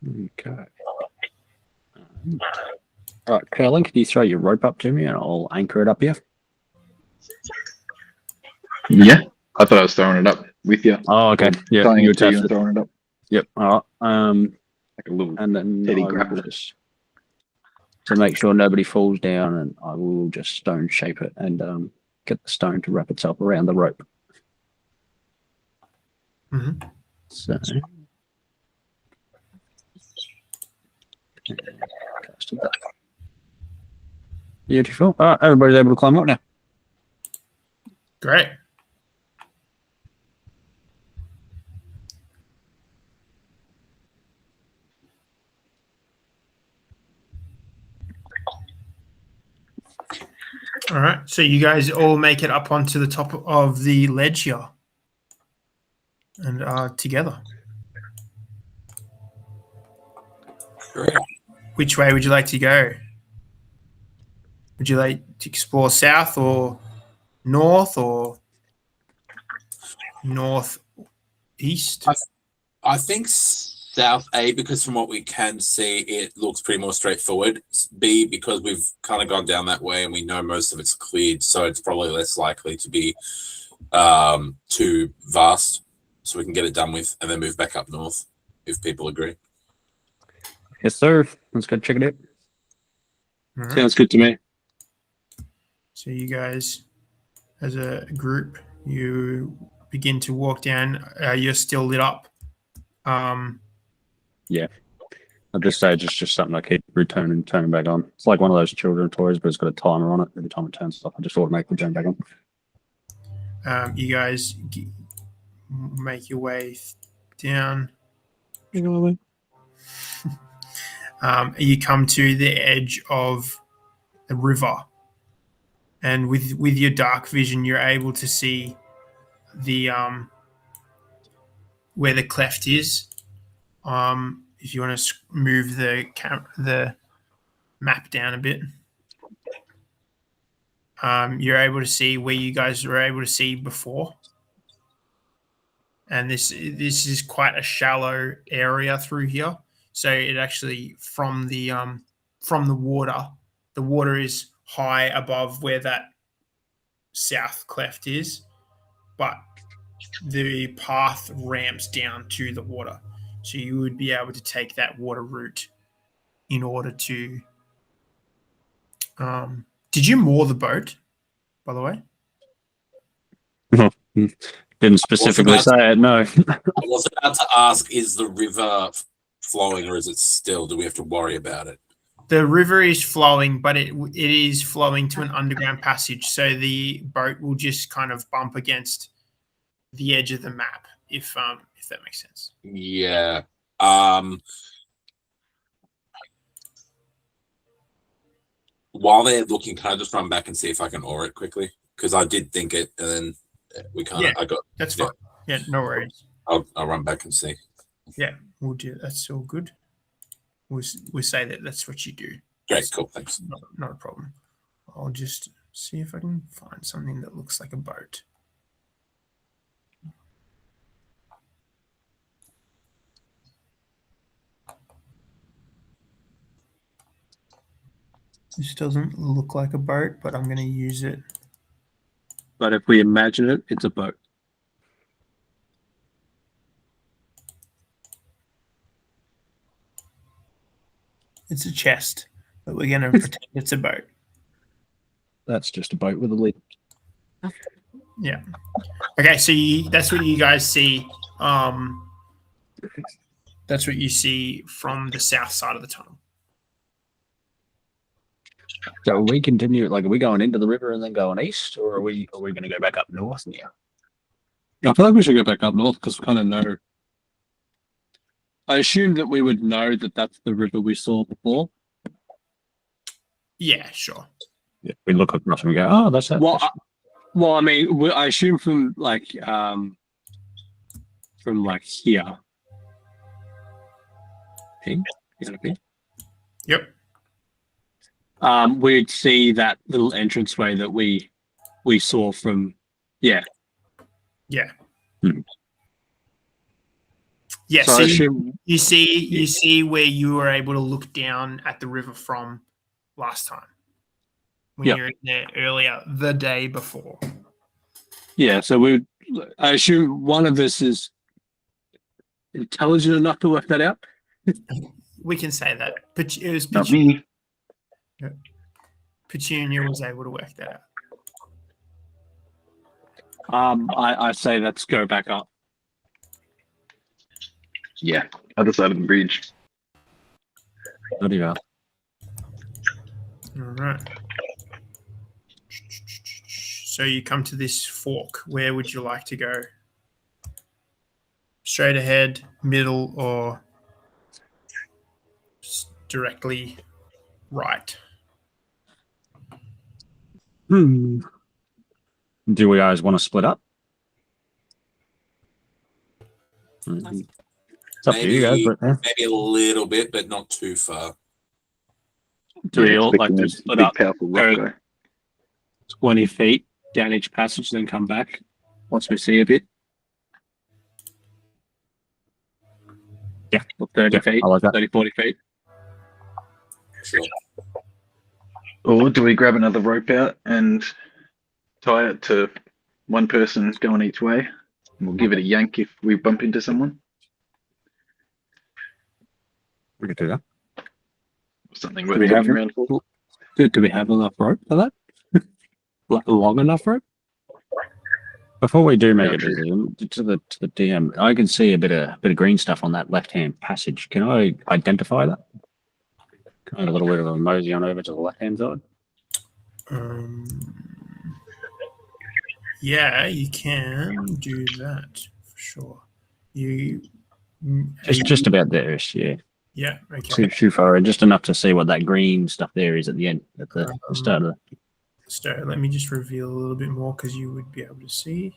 Okay. All right, Curlin, can you throw your rope up to me and I'll anchor it up here? Yeah. I thought I was throwing it up with you. Oh, okay. Yeah, Tying you it to you attached and it. throwing it up Yep. All right. like a little And then Teddy I will grapple. just to make sure nobody falls down, and I will just stone shape it and get the stone to wrap itself around the rope. Mhm. So. Casted that. Beautiful. All right, everybody's able to climb up now. Great. All right. So you guys all make it up onto the top of the ledge here and are together. Great. Which way would you like to go? Would you like to explore south or north or northeast? I think South A, because from what we can see, it looks pretty more straightforward. B, because we've kind of gone down that way and we know most of it's cleared, so it's probably less likely to be too vast, so we can get it done with and then move back up north if people agree. Yes, sir. Let's go check it out. All right. Sounds good to me. So you guys, as a group, you begin to walk down. You're still lit up. At this stage, it's just something I keep turning back on. It's like one of those children's toys, but it's got a timer on it. Every time it turns off, I just automatically turn back on. You guys make your way down. You come to the edge of the river, and with your dark vision, you're able to see the where the cleft is. If you want to move the map down a bit, you're able to see where you guys were able to see before. And this is quite a shallow area through here. So it actually from the water is high above where that south cleft is, but the path ramps down to the water. So you would be able to take that water route in order to. Did you moor the boat, by the way? Didn't specifically say it, no. I was about to ask, is the river flowing or is it still? Do we have to worry about it? The river is flowing, but it is flowing to an underground passage. So the boat will just kind of bump against the edge of the map, if that makes sense. Yeah. While they're looking, can I just run back and see if I can ore it quickly? Because I did think it, and then we can't. Yeah, I got. That's fine. Yeah, no worries. I'll run back and see. Yeah, we'll do. That's all good. We'll say that that's what you do. Great, cool, thanks. Not a problem. I'll just see if I can find something that looks like a boat. This doesn't look like a boat, but I'm going to use it. But if we imagine it, it's a boat. It's a chest, but we're going to pretend it's a boat. That's just a boat with a lid. Yeah. Okay, so that's what you guys see. That's what you see from the south side of the tunnel. So we continue, like, are we going into the river and then going east, or are we going to go back up north now? I feel like we should go back up north because we kind of know. I assume that we would know that that's the river we saw before. Yeah, sure. Yeah, we look across and we go, oh, that's that. Well, I mean, I assume from here. Ping? Is it a ping? Yep. We'd see that little entranceway that we saw from. Yeah. Yeah. Hmm. Yeah. So So I assume, you see where you were able to look down at the river from last time when Yep. you were in there earlier, the day before. yeah. So I assume one of us is intelligent enough to work that out. We can say that, but it was Not me. Petunia was able to work that out. I say let's go back up. Yeah, other side of the bridge. Bloody hell. All right. So you come to this fork. Where would you like to go? Straight ahead, middle, or directly right? Do we guys want to split up? It's up to you guys, but Maybe a little bit, but not too far. do we all like to split big, up powerful rock guy. 20 feet down each passage, then come back once we see a bit? Yeah, 30 feet, I like that. 30, 40 feet. Sure. Or do we grab another rope out and tie it to one person going each way? And we'll give it a yank if we bump into someone. We could do that. Something Do worth we have looking around for. Do we have enough rope for that? Long enough rope? Before we do make Yeah, a true. decision, to the DM, I can see a bit of green stuff on that left-hand passage. Can I identify that? Can I have a little bit of a mosey on over to the left-hand side? Yeah, you can do that for sure. You Just about there, yeah. yeah, okay. Too far, and just enough to see what that green stuff there is at the end, at the start of the. So let me just reveal a little bit more because you would be able to see.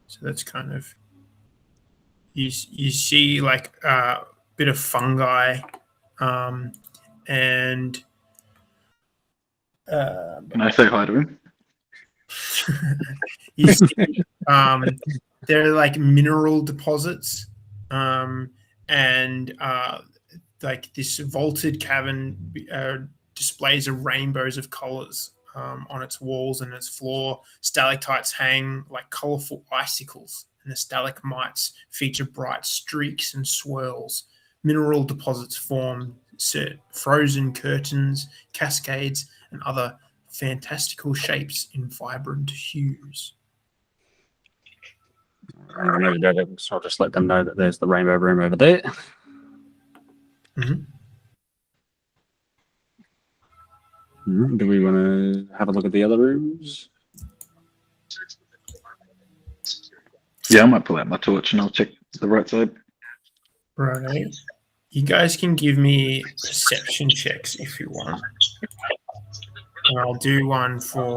So that's kind of you see like a bit of fungi, and Can I say hi to him? you see, they're like mineral deposits, and like this vaulted cavern displays of rainbows of colors on its walls and its floor. Stalactites hang like colorful icicles, and the stalagmites feature bright streaks and swirls. Mineral deposits form frozen curtains, cascades, and other fantastical shapes in vibrant hues. So I'll just let them know that there's the rainbow room over there. Mhm. Do we want to have a look at the other rooms? Yeah, I might pull out my torch and I'll check the right side. Right. You guys can give me perception checks if you want. And I'll do one for.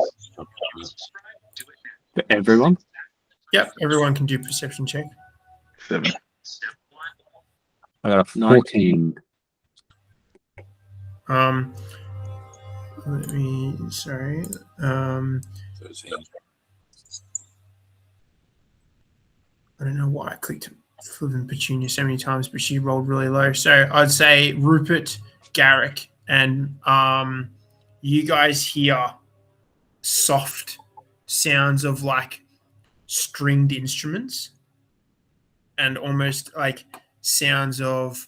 For everyone? Yep, everyone can do perception check. 7. I got a 14. Let me. Sorry. 13. I don't know why I clicked flipping Petunia so many times, but she rolled really low. So I'd say Rupert, Garrick, and you guys hear soft sounds of like stringed instruments and almost like sounds of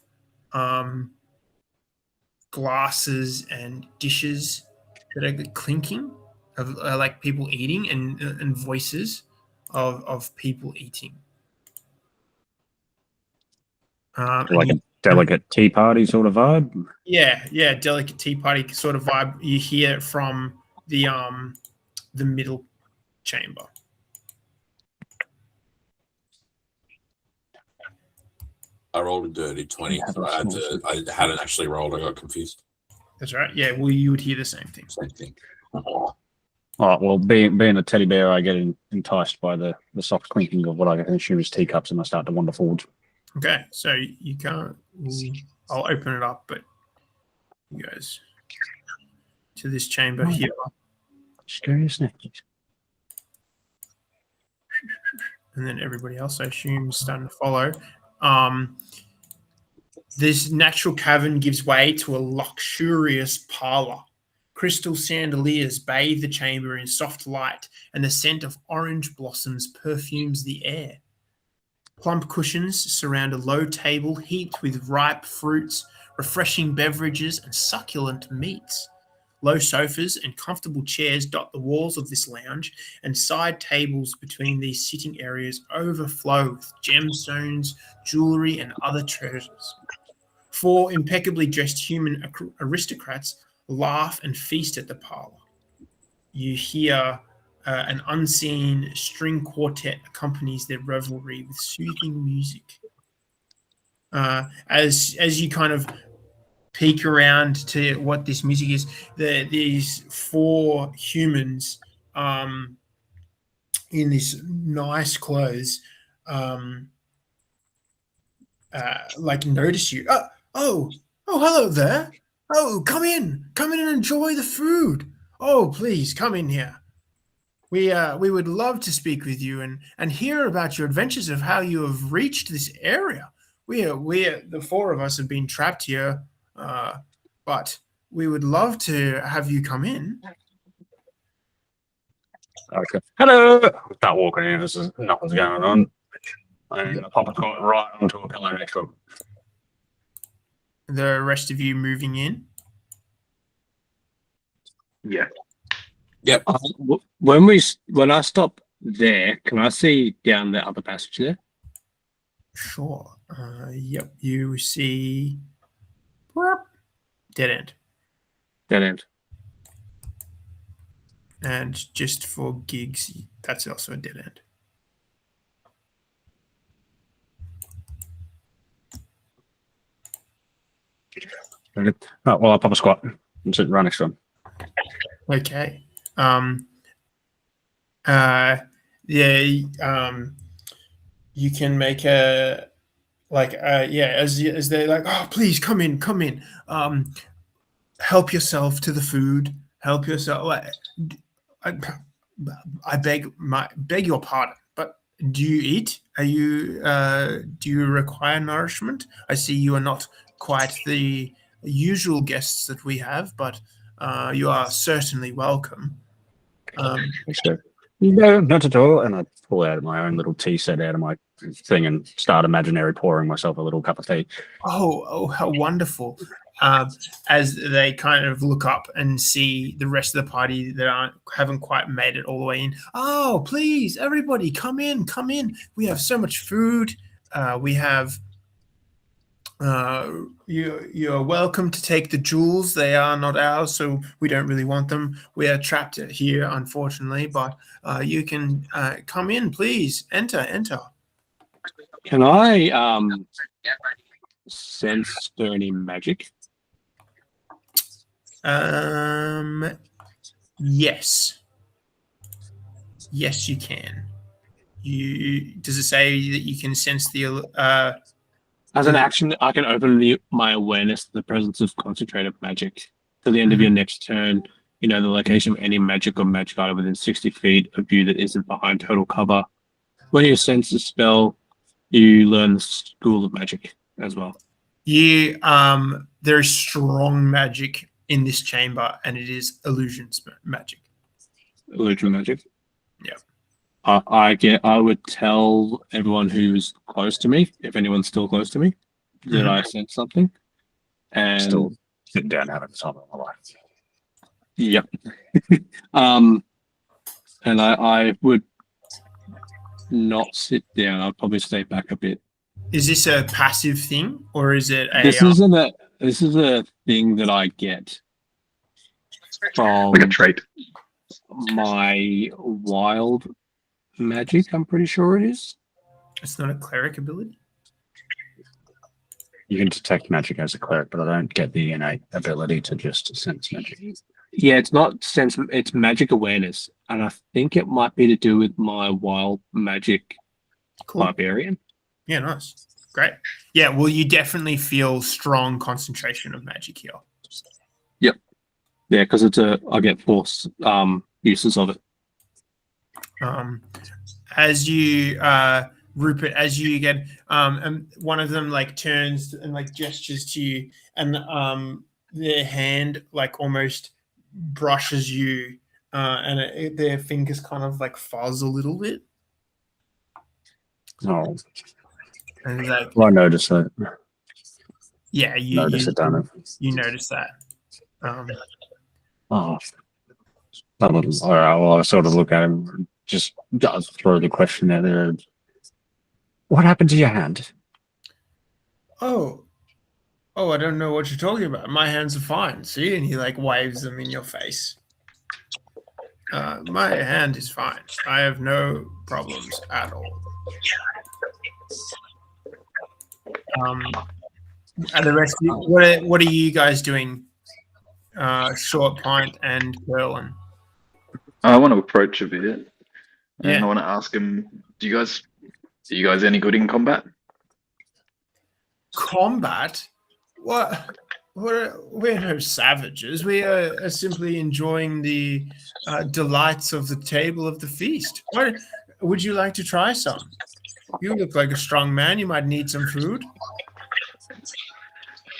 glasses and dishes that are clinking of like people eating and voices of people eating. Like a delicate tea party sort of vibe. Yeah, delicate tea party sort of vibe. You hear from the middle chamber. I rolled a dirty 20. So I hadn't actually rolled. I got confused. That's right. Yeah, well, you would hear the same thing. Same thing. Oh, well, being a teddy bear, I get enticed by the soft clinking of what I can assume is teacups, and I start to wander forward. Okay, so you can't. I'll open it up, but you guys to this chamber here. Scary snackies. And then everybody else, I assume, is starting to follow. This natural cavern gives way to a luxurious parlor. Crystal chandeliers bathe the chamber in soft light, and the scent of orange blossoms perfumes the air. Plump cushions surround a low table heaped with ripe fruits, refreshing beverages, and succulent meats. Low sofas and comfortable chairs dot the walls of this lounge, and side tables between these sitting areas overflow with gemstones, jewelry, and other treasures. 4 impeccably dressed human aristocrats laugh and feast at the parlor. You hear an unseen string quartet accompanies their revelry with soothing music. As you kind of peek around to what this music is, these 4 humans in these nice clothes like notice you. Oh, hello there. Oh, come in and enjoy the food. Oh, please come in here. We would love to speak with you and hear about your adventures of how you have reached this area. We the 4 of us have been trapped here, but we would love to have you come in. Okay. Hello. Start walking in. This is nothing's going on. And I pop a cart right onto a pillow next to him. The rest of you moving in. Yeah. Yep. When I stop there, can I see down the other passage there? Sure. Yep. You see. Dead end. Dead end. And just for gigs, that's also a dead end. Right, well, I'll pop a squat and sit right next to him. Okay. You can make a as they're like, oh, please come in. Help yourself to the food. Help yourself. I beg your pardon, but do you eat? Do you require nourishment? I see you are not quite the usual guests that we have, but you are certainly welcome. No, not at all. And I pull out my own little tea set out of my thing and start imaginary pouring myself a little cup of tea. Oh, how wonderful. As they kind of look up and see the rest of the party that haven't quite made it all the way in. Oh, please, everybody, come in. We have so much food. We have. You're welcome to take the jewels. They are not ours, so we don't really want them. We are trapped here, unfortunately. But you can come in, please. Enter. Can I sense any magic? Yes, you can. Does it say that you can sense the? As an action, I can open my awareness to the presence of concentrated magic. To the end of your next turn, you know the location of any magic or magic item within 60 feet of you that isn't behind total cover. When you sense the spell, you learn the school of magic as well. There is strong magic in this chamber, and it is illusion magic. Illusion magic. Yeah. I would tell everyone who's close to me, if anyone's still close to me, that I sense something. And Still sitting down having some of my life. Yep. And I would not sit down. I'd probably stay back a bit. Is this a passive thing, or is it a? This is a thing that I get from Like a trait. my wild magic. I'm pretty sure it is. It's not a cleric ability. You can detect magic as a cleric, but I don't get the innate ability to just sense magic. Yeah, it's not sense. It's magic awareness, and I think it might be to do with my wild magic barbarian. Yeah, nice. Great. Yeah, well, you definitely feel strong concentration of magic here. Yep. Yeah, because I get force uses of it. As you, Rupert, as you get, one of them like turns and like gestures to you, and their hand like almost brushes you, and their fingers kind of like fuzz a little bit. Oh, And like, well, I noticed that. yeah, you Notice it, don't I? you notice that. Oh, all right. Well, I sort of look at him, just throw the question out there. What happened to your hand? Oh, I don't know what you're talking about. My hands are fine. See, and he like waves them in your face. My hand is fine. I have no problems at all. And the rest of you, what are you guys doing? Short Pint and Curlin. I want to approach a bit, and Yeah. I want to ask him: are you guys any good in combat? Combat? What? We're no savages. We are simply enjoying the delights of the table of the feast. What would you like to try some? You look like a strong man. You might need some food.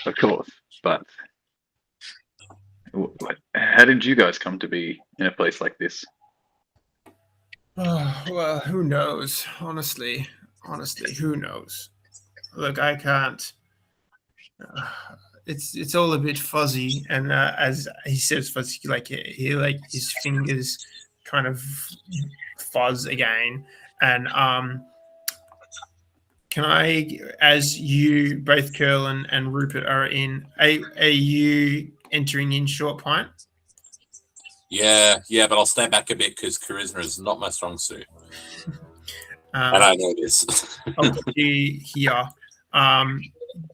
Of course, but how did you guys come to be in a place like this? Oh, well, who knows? Honestly, who knows? Look, I can't. It's all a bit fuzzy, and as he says fuzzy, like he like his fingers kind of fuzz again, and can I, as you both Curlin and Rupert are you entering in Short Pint? Yeah, but I'll stand back a bit because charisma is not my strong suit. And I know this. I'll put you here.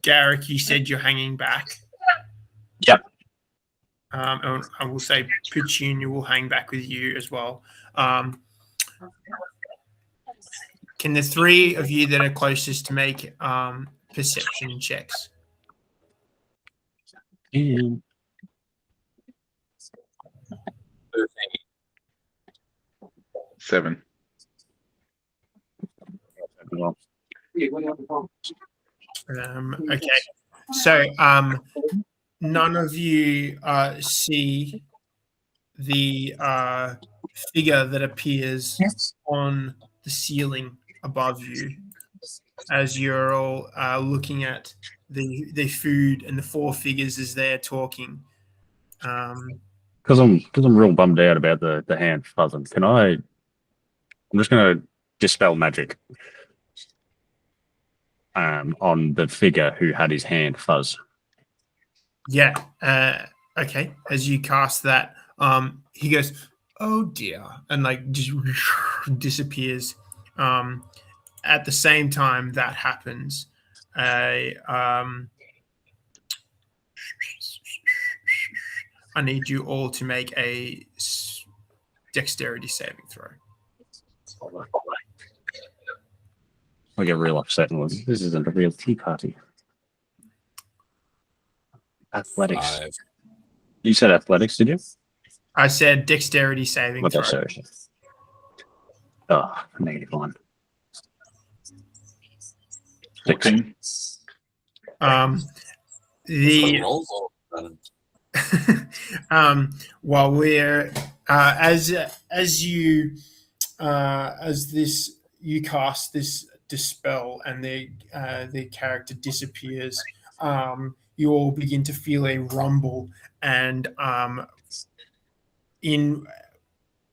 Garrick, you said you're hanging back. Yep. And I will say Petunia will hang back with you as well. Can the three of you that are closest to make perception checks? And 7. well, Okay. So none of you see the figure that appears on the ceiling above you as you're all looking at the food and the four figures as they're talking. because I'm real bummed out about the hand fuzzing. I'm just gonna dispel magic on the figure who had his hand fuzz. Yeah. Okay. As you cast that, he goes, "Oh dear," and like just disappears. At the same time that happens, I need you all to make a dexterity saving throw. I get real upset and this isn't a real tea party. Athletics. 5. You said athletics, did you? I said dexterity saving What throw. that sorry. Oh, -1. 14. The Rolls all of a sudden. while we're as you cast this dispel and the character disappears, you all begin to feel a rumble, and in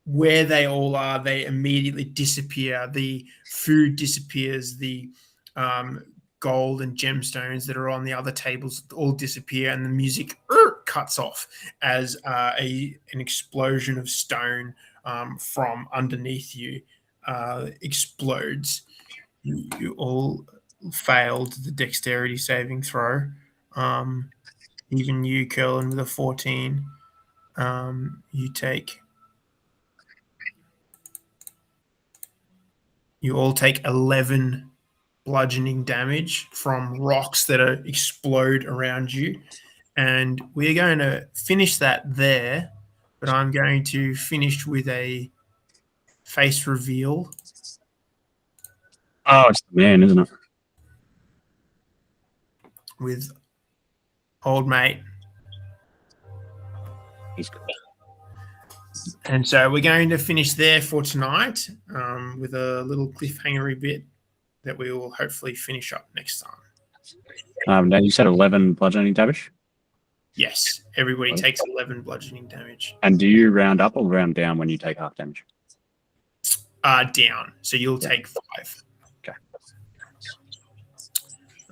where they all are, they immediately disappear. The food disappears. The gold and gemstones that are on the other tables all disappear, and the music cuts off as an explosion of stone from underneath you explodes. You all failed the dexterity saving throw. Even you, Curlin, with a 14. You all take 11 bludgeoning damage from rocks that explode around you. And we're going to finish that there, but I'm going to finish with a face reveal. Oh, it's the man, isn't it? With old mate. He's good. And so we're going to finish there for tonight with a little cliffhangery bit that we will hopefully finish up next time. Now you said 11 bludgeoning damage? Yes, everybody takes 11 bludgeoning damage. And do you round up or round down when you take half damage? Down. So you'll take 5. Okay.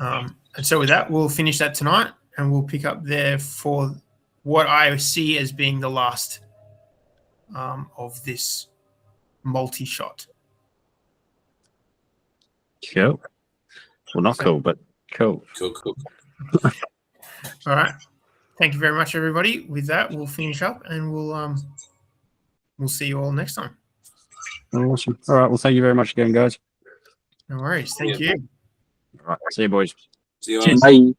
And so with that, we'll finish that tonight, and we'll pick up there for what I see as being the last of this multi-shot. Cool. Well, not cool, but cool. Cool. All right. Thank you very much, everybody. With that, we'll finish up, and we'll see you all next time. Awesome. All right. Well, thank you very much again, guys. No worries. Thank Yeah. you. All right. See you, boys. See you Cheers. later. Bye.